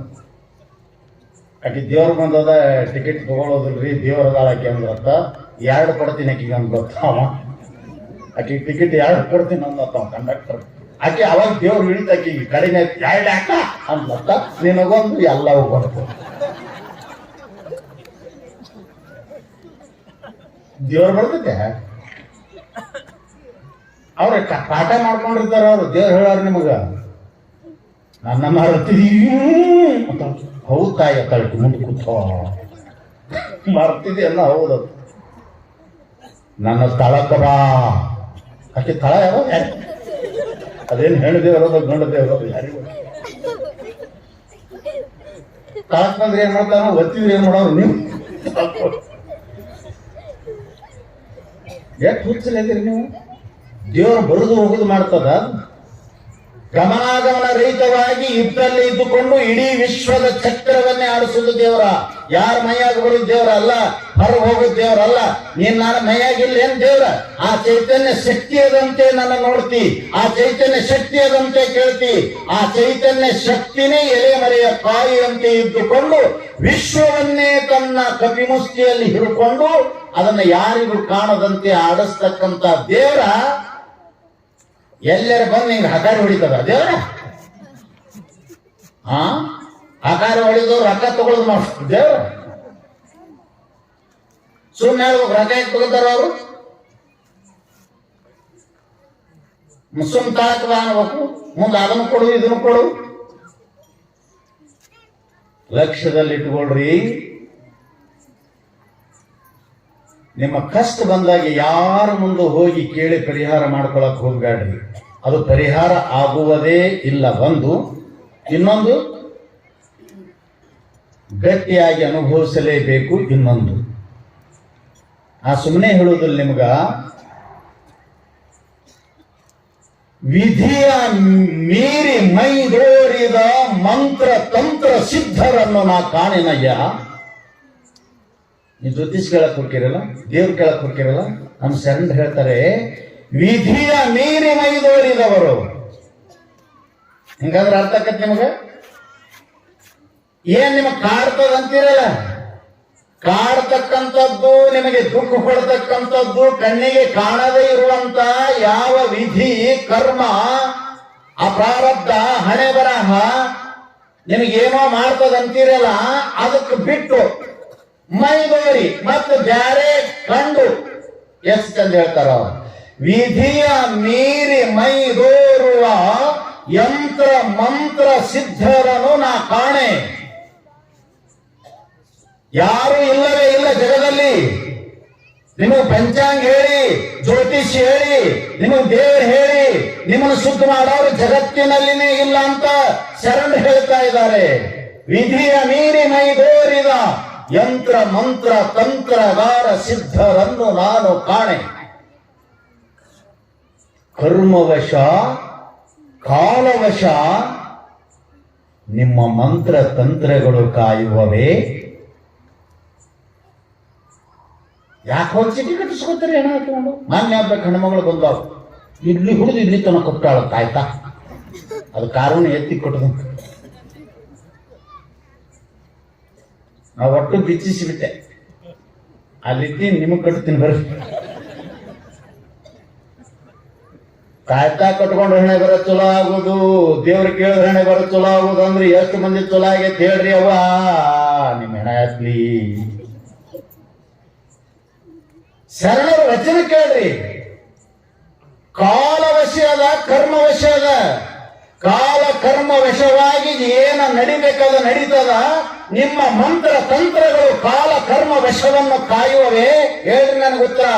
ಆಕಿ ದೇವ್ರ ಬಂದದ, ಟಿಕೆಟ್ ತಗೊಳ್ಳೋದಿಲ್ರಿ, ದೇವ್ರದಾಳ ಆಕಿ ಅಂದ್ರತ್ತ. 2 ಕೊಡ್ತೀನಿ ಆಕಿಗೆ ಅಂದ್ಲತ್ತ ಅವ. ಆಕಿ ಟಿಕೆಟ್ 2 ಕೊಡ್ತೀನಿ ಅಂದತ್ತ ಅವ ಕಂಡಕ್ಟರ್. ಆಕೆ ಅವಾಗ ದೇವ್ರು ಹಿಡಿತ ಆಕಿಗೆ ಕಡಿಮೆ 2 ಯಾಕ ಅಂದ್ಲತ್ತ. ನಿನಗೊಂದು ಎಲ್ಲವೂ ಬರ್ತದೆ. ದೇವ್ರು ಬರ್ತೈತೆ. ಅವ್ರ ಪಾಠ ಮಾಡ್ಕೊಂಡಿರ್ತಾರ ಅವ್ರು. ದೇವ್ರು ಹೇಳಾರ ನಿಮಗ ನನ್ನ ಮರ್ತಿದೀವಿ ಅಂತ. ಹೌದು ತಾಯಿ ತಳಕು ಮುಂದೆ ಕೂತ ಮರ್ತಿದಿ ಅನ್ನ. ಹೌದು, ನನ್ನ ತಳಕ ಬಾ. ಆಕೆ ತಳ ಯಾವಾಗ ಅದೇನು ಹೆಣ್ಣು ದೇವರೋದು ಗಂಡು ದೇವರೋದು ಯಾರಿಗೂ. ತಳಕ್ ಬಂದ್ರೆ ಏನ್ ಮಾಡ್ತಾರ, ಒತ್ತಿದ್ರೆ ಏನ್ ಮಾಡೋರು ನೀವು? ಯಾಕೆ ಹುಚ್ಚಲಿದ್ದೀರಿ ನೀವು? ದೇವರು ಬರುದು ಹೋಗುದು ಮಾಡ್ತದ. ಗಮನಾಗಮನ ರಹಿತವಾಗಿ ಯುದ್ಧದಲ್ಲಿ ಇದ್ದುಕೊಂಡು ಇಡೀ ವಿಶ್ವದ ಚಕ್ರವನ್ನೇ ಆಡಿಸುವುದು ದೇವರ. ಯಾರ ಮೈಯಾಗ ಬರುದು ದೇವರ ಅಲ್ಲ, ಹೊರಗೆ ಹೋಗುದು ದೇವರ ಅಲ್ಲ. ನೀನ್ ನಾನು ಮೈಯಾಗಿಲ್ಲ ಏನ್ ದೇವ್ರ? ಆ ಚೈತನ್ಯ ಶಕ್ತಿಯದಂತೆ ನನ್ನ ನೋಡ್ತಿ, ಆ ಚೈತನ್ಯ ಶಕ್ತಿಯದಂತೆ ಕೇಳ್ತಿ. ಆ ಚೈತನ್ಯ ಶಕ್ತಿನೇ ಎಲೆ ಮರೆಯ ಕಾಯಿಯಂತೆ ಇದ್ದುಕೊಂಡು ವಿಶ್ವವನ್ನೇ ತನ್ನ ಕಪಿಮುಷ್ಟಿಯಲ್ಲಿ ಹಿಡ್ಕೊಂಡು ಅದನ್ನ ಯಾರಿಗೂ ಕಾಣದಂತೆ ಆಡಿಸ್ತಕ್ಕಂಥ ದೇವರ ಎಲ್ಲರ ಬಂದು ಹಿಂಗ ಹಕಾರ ಹೊಡಿತದ ದೇವ್ರ. ಹಕಾರ ಹೊಡಿದು ರೊಕ್ಕ ತಗೊಳ್ಳೋದು ಮಾಡ್ತಾರೆ ದೇವ್ರ. ಸುಮ್ಮನೆ ಹೇಳ್ಬೇಕು, ರೊಕ್ಕ ಯಾಕೆ ತಗೋತಾರ ಅವರು? ಸುಮ್ ತಾಕದ ಅನ್ಬೇಕು, ಮುಂದೆ ಅದನ್ನು ಕೊಡು ಇದನ್ನು ಕೊಡು. ಲಕ್ಷ್ಯದಲ್ಲಿ ಇಟ್ಕೊಳ್ರಿ. ನಿಮ್ಮ ಕಷ್ಟ ಬಂದಾಗ ಯಾರ ಮುಂದೆ ಹೋಗಿ ಕೇಳಿ ಪರಿಹಾರ ಮಾಡ್ಕೊಳಕ್ ಹೋಗ್ಬೇಡ್ರಿ. ಅದು ಪರಿಹಾರ ಆಗುವುದೇ ಇಲ್ಲ. ಒಂದು ಇನ್ನೊಂದು ಗಟ್ಟಿಯಾಗಿ ಅನುಭವಿಸಲೇಬೇಕು. ಇನ್ನೊಂದು ಸುಮ್ಮನೆ ಹೇಳುವುದಿಲ್ಲ ನಿಮ್ಗ. ವಿಧಿಯ ಮೀರಿ ಮೈದೋರಿದ ಮಂತ್ರ ತಂತ್ರ ಸಿದ್ಧರನ್ನು ನಾ ಕಾಣಿನಯ್ಯ. ನೀವು ಜ್ಯೋತಿಷ್ ಕೇಳಕ್ ಹೋಗಿರಲ್ಲ, ದೇವ್ರು ಕೇಳಕ್ ಹೋಗಿರಲ್ಲ. ನಮ್ಮ ಶರಣ ಹೇಳ್ತಾರೆ, ವಿಧಿಯ ಮೀರಿ ಮೈದೋರಿದವರು. ಹಿಂಗಂದ್ರೆ ಅರ್ಥ ಆಕತ್ ನಿಮಗ? ಏನ್ ನಿಮಗ್ ಕಾಡ್ತದ ಅಂತೀರಲ್ಲ, ಕಾಡ್ತಕ್ಕಂಥದ್ದು, ನಿಮಗೆ ದುಃಖ ಕೊಡ್ತಕ್ಕಂಥದ್ದು, ಕಣ್ಣಿಗೆ ಕಾಣದೇ ಇರುವಂತ ಯಾವ ವಿಧಿ, ಕರ್ಮ, ಅಪ್ರಾರಬ್ಧ, ಹಣೆ ಬರಹ ನಿಮಗೇನೋ ಮಾಡ್ತದಂತೀರಲ್ಲ, ಅದಕ್ಕೆ ಬಿಟ್ಟು ಮೈದೋರಿ ಮತ್ತು ಬ್ಯಾರೆ ಕಂಡು ಎಷ್ಟು ಚಂದ ಹೇಳ್ತಾರ. ವಿಧಿಯ ಮೀರಿ ಮೈದೋರುವ ಯಂತ್ರ ಮಂತ್ರ ಸಿದ್ಧರನ್ನು ನಾ ಕಾಣೆ. ಯಾರು ಇಲ್ಲವೇ ಇಲ್ಲ ಜಗದಲ್ಲಿ. ನಿಮಗೆ ಪಂಚಾಂಗ ಹೇಳಿ, ಜ್ಯೋತಿಷ್ ಹೇಳಿ, ನಿಮಗೆ ದೇವ್ರು ಹೇಳಿ, ನಿಮ್ಮನ್ನು ಶುದ್ಧ ಮಾಡೋರು ಜಗತ್ತಿನಲ್ಲಿನೇ ಇಲ್ಲ ಅಂತ ಶರಣ ಹೇಳ್ತಾ ಇದ್ದಾರೆ. ವಿಧಿಯ ಮೀರಿ ಮೈದೋರಿದ ಯಂತ್ರ ಮಂತ್ರ ತಂತ್ರಗಾರ ಸಿದ್ಧರನ್ನು ನಾನು ಕಾಣೆ. ಕರ್ಮವಶ ಕಾಲವಶ ನಿಮ್ಮ ಮಂತ್ರ ತಂತ್ರಗಳು ಕಾಯುವವೇ. ಯಾಕೆ ಹೋಗಿ ಚೀಟಿ ಕಟ್ಟಿಸ್ಕೊತಾರೆ ಹೆಣ ಹಾಕೊಂಡು? ಮಾನ್ಯ ಹಬ್ಬಕ್ಕೆ ಹೆಣ್ಮಗಳು ಬಂದಾವ, ಇಲ್ಲಿ ಹುಡುದು ಇಲ್ಲಿ ತನಕ ಕೊಟ್ಟಾಳ ಆಯ್ತಾ, ಅದು ಕಾರಣ ಎತ್ತಿ ಕೊಟ್ಟದ. ನಾವು ಒಟ್ಟು ಬಿಚ್ಚಿಸಿಬಿಟ್ಟೆ. ಅಲ್ಲಿ ನಿಮಗ್ ಕಟ್ತೀನಿ ಬರ್ರಿ. ಕಾಯ್ತಾ ಕಟ್ಕೊಂಡು ಹಣೆ ಬರೋ ಚಲೋ ಆಗುದು, ದೇವ್ರು ಕೇಳಿದ್ರೆ ಹಣೆ ಬರೋ ಚಲೋ ಆಗುದು ಅಂದ್ರೆ ಎಷ್ಟು ಮಂದಿ ಚಲೋ ಆಗೈತೆ ಹೇಳ್ರಿ. ಅವ್ವ ನಿಮ್ಮ ಹೆಣ ಹಾಕ್ಲಿ. ಶರಣರ ವಚನ ಕೇಳ್ರಿ. ಕಾಲವಶ ಅದ, ಕರ್ಮವಶ ಅದ. ಕಾಲ ಕರ್ಮ ವಶವಾಗಿ ಏನ ನಡಿಬೇಕಾದ ನಡೀತದ. ನಿಮ್ಮ ಮಂತ್ರ ತಂತ್ರಗಳು ಕಾಲ ಕರ್ಮ ವಶವನ್ನು ಕಾಯುವವೇ? ಹೇಳ್ರಿ ನನಗೆ ಉತ್ತರ.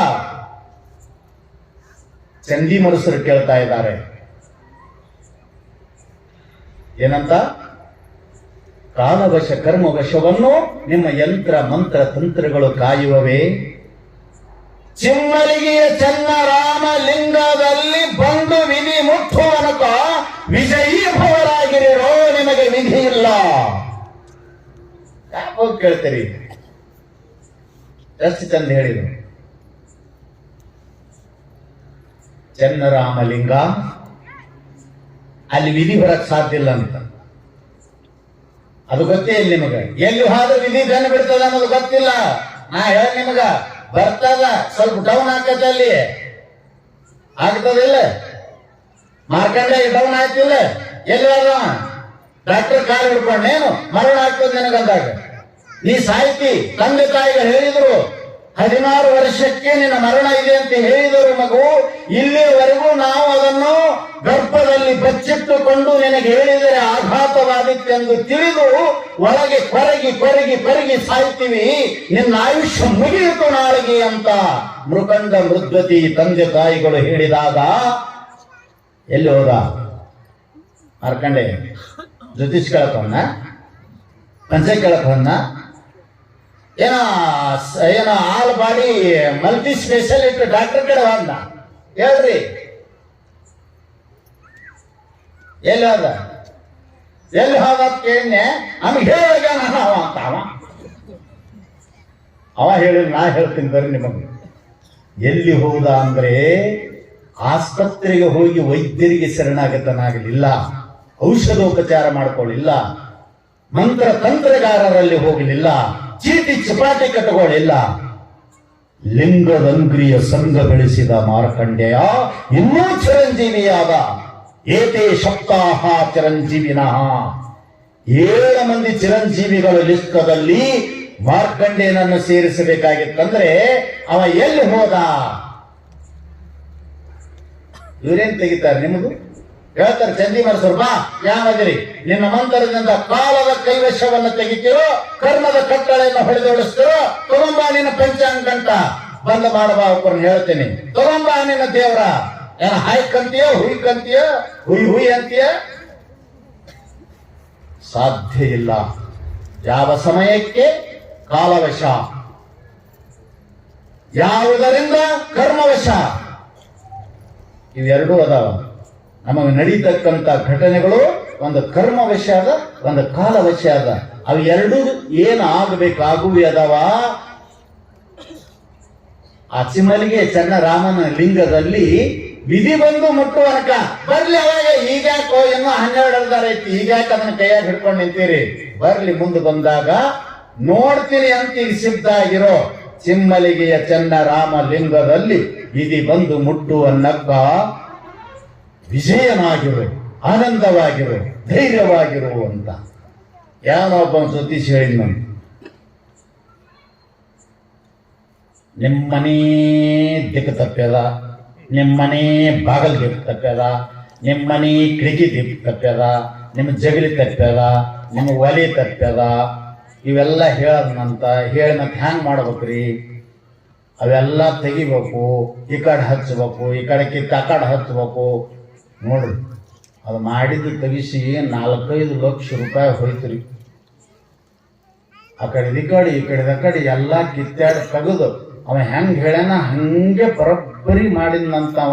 ಚಂದಿ ಮನಸ್ಸರು ಕೇಳ್ತಾ ಇದ್ದಾರೆ. ಏನಂತ? ಕಾಲವಶ ಕರ್ಮವಶವನ್ನು ನಿಮ್ಮ ಯಂತ್ರ ಮಂತ್ರ ತಂತ್ರಗಳು ಕಾಯುವವೇ? ಚಿಮ್ಮಲಿಗೆಯ ಚನ್ನರಾಮ ಲಿಂಗದಲ್ಲಿ ಬಂದು ವಿಧಿ ಮುಟ್ಟುವನಕ ವಿಜಯೀ ಭವರಾಗಿರೋ, ನಿಮಗೆ ವಿಧಿ ಇಲ್ಲ. ಯಾಕೆ ಹೋಗಿ ಕೇಳ್ತೀರಿ? ಎಷ್ಟು ಚಂದ ಹೇಳಿದ್ರು. ಚನ್ನರಾಮಲಿಂಗ ಅಲ್ಲಿ ವಿಧಿ ಬರಕ್ ಸಾಧ್ಯ ಇಲ್ಲ ಅಂತ. ಅದು ಗೊತ್ತೇ ಇಲ್ಲ ನಿಮಗ. ಎಲ್ಲಿ ಹೋದ್ರೆ ವಿಧಿ ಬೆನ್ನು ಬಿಡ್ತದ ಅನ್ನೋದು ಗೊತ್ತಿಲ್ಲ. ನಾ ಹೇಳ ನಿಮಗ ಬರ್ತದ, ಸ್ವಲ್ಪ ಡೌನ್ ಆಗ್ತದೆ. ಅಲ್ಲಿ ಆಗ್ತದಿಲ್ಲ? ಮಾರ್ಕಂಡ ಡೌನ್ ಆಯ್ತಿಲ್ಲ? ಎಲ್ಲಿ ಹೋದ ಡಾಕ್ಟರ್ ಕಾಲ್ ಹಿಡ್ಕೊಂಡೇನು ಮರಣ ಆಗ್ತದೆ ನಿನಗಂದಾಗ? ನೀ ಸಾಯ್ತಿ. ತಂದೆ ತಾಯಿಗಳು ಹೇಳಿದ್ರು 16 ವರ್ಷಕ್ಕೆ ನಿನ್ನ ಮರಣ ಇದೆ ಅಂತ ಹೇಳಿದರು ಮಗು. ಇಲ್ಲಿವರೆಗೂ ನಾವು ಅದನ್ನು ಗರ್ಭದಲ್ಲಿ ಬಚ್ಚಿಟ್ಟುಕೊಂಡು ನಿನಗೆ ಹೇಳಿದರೆ ಆಘಾತವಾದಿತ್ತೆಂದು ತಿಳಿದು ಒಳಗೆ ಕೊರಗಿ ಸಾಯ್ತೀವಿ. ನಿನ್ನ ಆಯುಷ್ಯ ಮುಗಿಯಿತು ನಾಳೆಗೆ ಅಂತ ಮೃಕಂಡ ಮೃದ್ವತಿ ತಂದೆ ತಾಯಿಗಳು ಹೇಳಿದಾಗ ಎಲ್ಲಿ ಹೋದ? ಮಾರ್ಕಂಡೆ ಜ್ಯೋತಿಷ್ ಕೇಳಕವನ್ನ, ಪಂಚ ಕೇಳಕವನ್ನ, ಏನೋ all body multi specialist doctor ಕಡೆ ಹೋದ. ಹೇಳ್ರಿ ಎಲ್ಲಿ ಹೋದ? ಎಲ್ಲಿ ಹೋದ ಕೇಳನೆ ನಮ್ಗೆ ಹೇಳ ಅವ ಹೇಳಿದ್ ನಾ ಹೇಳ್ತೀನಿ ಬರ್ರಿ ನಿಮಗೆ. ಎಲ್ಲಿ ಹೋದ ಅಂದ್ರೆ ಆಸ್ಪತ್ರೆಗೆ ಹೋಗಿ ವೈದ್ಯರಿಗೆ ಶರಣಾಗತನಾಗಲಿಲ್ಲ, ಔಷಧೋಪಚಾರ ಮಾಡ್ಕೊಳ್ಳಿಲ್ಲ, ಮಂತ್ರ ತಂತ್ರಗಾರರಲ್ಲಿ ಹೋಗಲಿಲ್ಲ, ಚೀಟಿ ಚಪಾಟಿ ಕಟ್ಟುಗಳಿಲ್ಲ. ಲಿಂಗದಂಗ್ರಿಯ ಸಂಘ ಬೆಳೆಸಿದ ಮಾರ್ಕಂಡೇಯ ಇನ್ನೂ ಚಿರಂಜೀವಿಯಾದ. ಏತೇ ಸಪ್ತಾಹ ಚಿರಂಜೀವಿನಃ, 7 ಮಂದಿ ಚಿರಂಜೀವಿಗಳ ಲಿಸ್ಟದಲ್ಲಿ ಮಾರ್ಕಂಡೇಯನನ್ನು ಸೇರಿಸಬೇಕಾಗಿತ್ತಂದ್ರೆ ಅವ ಎಲ್ಲಿ ಹೋದ? ಇವರೇನ್ ತೆಗಿತಾರೆ ನಿಮ್ಮದು? ಹೇಳ್ತಾರೆ ಚಂದಿ ಮನಸ್ಸರು, ಬಾ ಯಾವದಿರಿ, ನಿನ್ನ ಮಂತ್ರದಿಂದ ಕಾಲದ ಕೈವಶವನ್ನು ತೆಗಿತೀರೋ, ಕರ್ಮದ ಕಟ್ಟಳೆಯನ್ನು ಹೊಡೆದೋಡಿಸ್ತೀರೋ, ತಗೊಂಬ ನಿನ್ನ ಪಂಚಾಂಗಂಟ ಬಂದ್ ಮಾಡಬಾ. ಒಬ್ಬರನ್ನ ಹೇಳ್ತೇನೆ, ತಗೊಂಬ ನಿನ್ನ ದೇವರ. ಏನ ಹಾಯ್ಕಂತೀಯ, ಹುಯ್ಕಂತೀಯ, ಹುಯ್ ಅಂತೀಯ? ಸಾಧ್ಯ ಇಲ್ಲ. ಯಾವ ಸಮಯಕ್ಕೆ ಕಾಲವಶ, ಯಾವುದರಿಂದ ಕರ್ಮವಶ. ಇವೆರಡೂ ಅದಾವ. ನಮಗೆ ನಡೀತಕ್ಕಂಥ ಘಟನೆಗಳು ಒಂದು ಕರ್ಮವಶ ಅದ, ಒಂದು ಕಾಲವಶ ಅದ. ಅವು ಎರಡೂ ಏನು ಆಗಬೇಕಾಗುವೆ ಅದಾವ. ಆ ಚಿಮ್ಮಲಿಗೆ ಚನ್ನರಾಮನ ಲಿಂಗದಲ್ಲಿ ವಿಧಿ ಬಂದು ಮುಟ್ಟುವನಕ ಬರ್ಲಿ. ಅವಾಗ ಈಗ್ಯಾಕೋ ಇನ್ನೂ 12 ಐತಿ, ಈಗ್ಯಾಕೆ ಅದನ್ನ ಕೈಯಾಗ ಹಿಡ್ಕೊಂಡು ನಿಂತೀರಿ? ಬರ್ಲಿ, ಮುಂದೆ ಬಂದಾಗ ನೋಡ್ತೀನಿ ಅಂತ ಈಗ ಸಿದ್ಧ ಆಗಿರೋ ಚಿಮ್ಮಲಿಗೆಯ ಚನ್ನರಾಮ ಲಿಂಗದಲ್ಲಿ ವಿಧಿ ಬಂದು ಮುಟ್ಟುವನಕ ವಿಜಯನಾಗಿರು, ಆನಂದವಾಗಿರು, ಧೈರ್ಯವಾಗಿರು ಅಂತ ಯಾವೊಬ್ಬ ಜ್ಯೋತಿಷ್ ಹೇಳಿದ್ ನಾನು. ನಿಮ್ಮನೇ ದಿಕ್ಕು ತಪ್ಪ್ಯದ, ನಿಮ್ಮನೇ ಬಾಗಲ್ ದಿಕ್ಕು ತಪ್ಪ್ಯದ, ನಿಮ್ಮನೇ ಕಿಟಕಿ ದಿಕ್ಕು ತಪ್ಪ್ಯದ, ನಿಮ್ಮ ಜಗಲಿ ತಪ್ಪ್ಯದ, ನಿಮ್ಮ ಒಲಿ ತಪ್ಪ್ಯದ. ಇವೆಲ್ಲ ಹೇಳದ್ನಂತ ಹೇಳಿ ಮತ್ತೆ ಹ್ಯಾಂಗ್ ಮಾಡ್ಬೇಕ್ರಿ? ಅವೆಲ್ಲ ತೆಗಿಬೇಕು, ಈ ಕಡೆ ಹಚ್ಚಬೇಕು, ಈ ಕಡೆ ಕಿತ್ತ ಆ ಕಡೆ ಹಚ್ಚಬೇಕು. ನೋಡ್ರಿ, ಅದು ಮಾಡಿದ್ದು ತೆಗಿಸಿ 4-5 ಲಕ್ಷ ರೂಪಾಯಿ ಹೋಯ್ತ್ರಿ. ಆ ಕಡೆ ಈ ಕಡೆ ಎಲ್ಲ ಕಿತ್ತಾಡಿ ತೆಗೆದು ಅವ ಹೆಂಗ್ ಹೇಳ್ಯಾನ ಹಂಗೆ ಬರೋಬ್ಬರಿ ಮಾಡಿದ್ನಂತವ.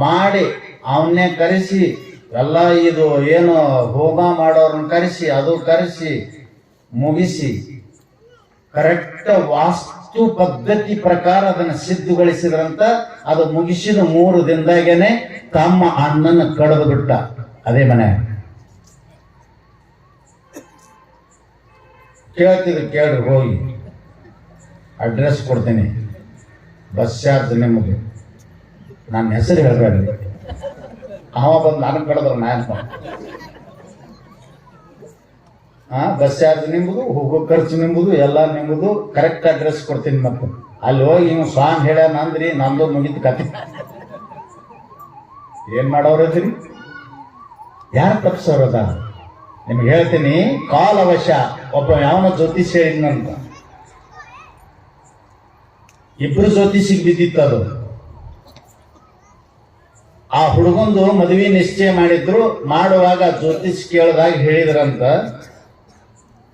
ಮಾಡಿ ಅವನ್ನೇ ಕರೆಸಿ ಎಲ್ಲ ಇದು ಏನು ಹೋಮ ಮಾಡೋರನ್ನ ಕರೆಸಿ ಅದು ಕರೆಸಿ ಮುಗಿಸಿ ಕರೆಕ್ಟ್ ವಾಸ್ತು ಪದ್ಧತಿ ಪ್ರಕಾರ ಅದನ್ನ ಸಿದ್ಧಗೊಳಿಸಿದ್ರಂತ. ಅದು ಮುಗಿಸಿದ 3 ದಿನದಾಗೇನೆ ತಮ್ಮ ಅಣ್ಣನ ಕಳೆದು ಬಿಟ್ಟ ಅದೇ ಮನೆ. ಕೇಳ್ರಿ, ಹೋಗಿ ಅಡ್ರೆಸ್ ಕೊಡ್ತೀನಿ, ಬಸ್ ಚಾರ್ಜ್ ನಿಮಗೆ, ನನ್ನ ಹೆಸರು ಹೇಳ್ಬೇಡ್ರಿ. ಅವ ಬಂದು ನಾನು ಕಳೆದ್ರು ನಾನು ಬಸ್ ಚಾರ್ಜ್ ನಿಂಬುದು, ಹೋಗೋ ಖರ್ಚು ನಿಂಬುದು, ಎಲ್ಲ ನಿಂಬುದು. ಕರೆಕ್ಟ್ ಅಡ್ರೆಸ್ ಕೊಡ್ತೀನಿ. ಮತ್ತೆ ಅಲ್ಲಿ ಹೋಗಿ ಇವ್ ಸ್ವಾಮಿ ಹೇಳ್ಯಾನ ಅಂದ್ರಿ ನಂದು ಮುಗಿತು ಕತೆ. ಏನ್ ಮಾಡೋರದ್ರಿ? ಯಾರು ತಪ್ಸೋರದ ನಿಮ್ಗೆ ಹೇಳ್ತೀನಿ. ಕಾಲವಶ ಒಬ್ಬ ಯಾವನ ಜ್ಯೋತಿಷ್ ಹೇಳಿದ್ನಂತ, ಇಬ್ರು ಜ್ಯೋತಿಷಿಗೆ ಬಿದ್ದಿತ್ತು ಅದು. ಆ ಹುಡುಗಂದು ಮದುವೆ ನಿಶ್ಚಯ ಮಾಡಿದ್ರು. ಮಾಡುವಾಗ ಜ್ಯೋತಿಷ್ ಕೇಳಿದಾಗ ಹೇಳಿದ್ರಂತ,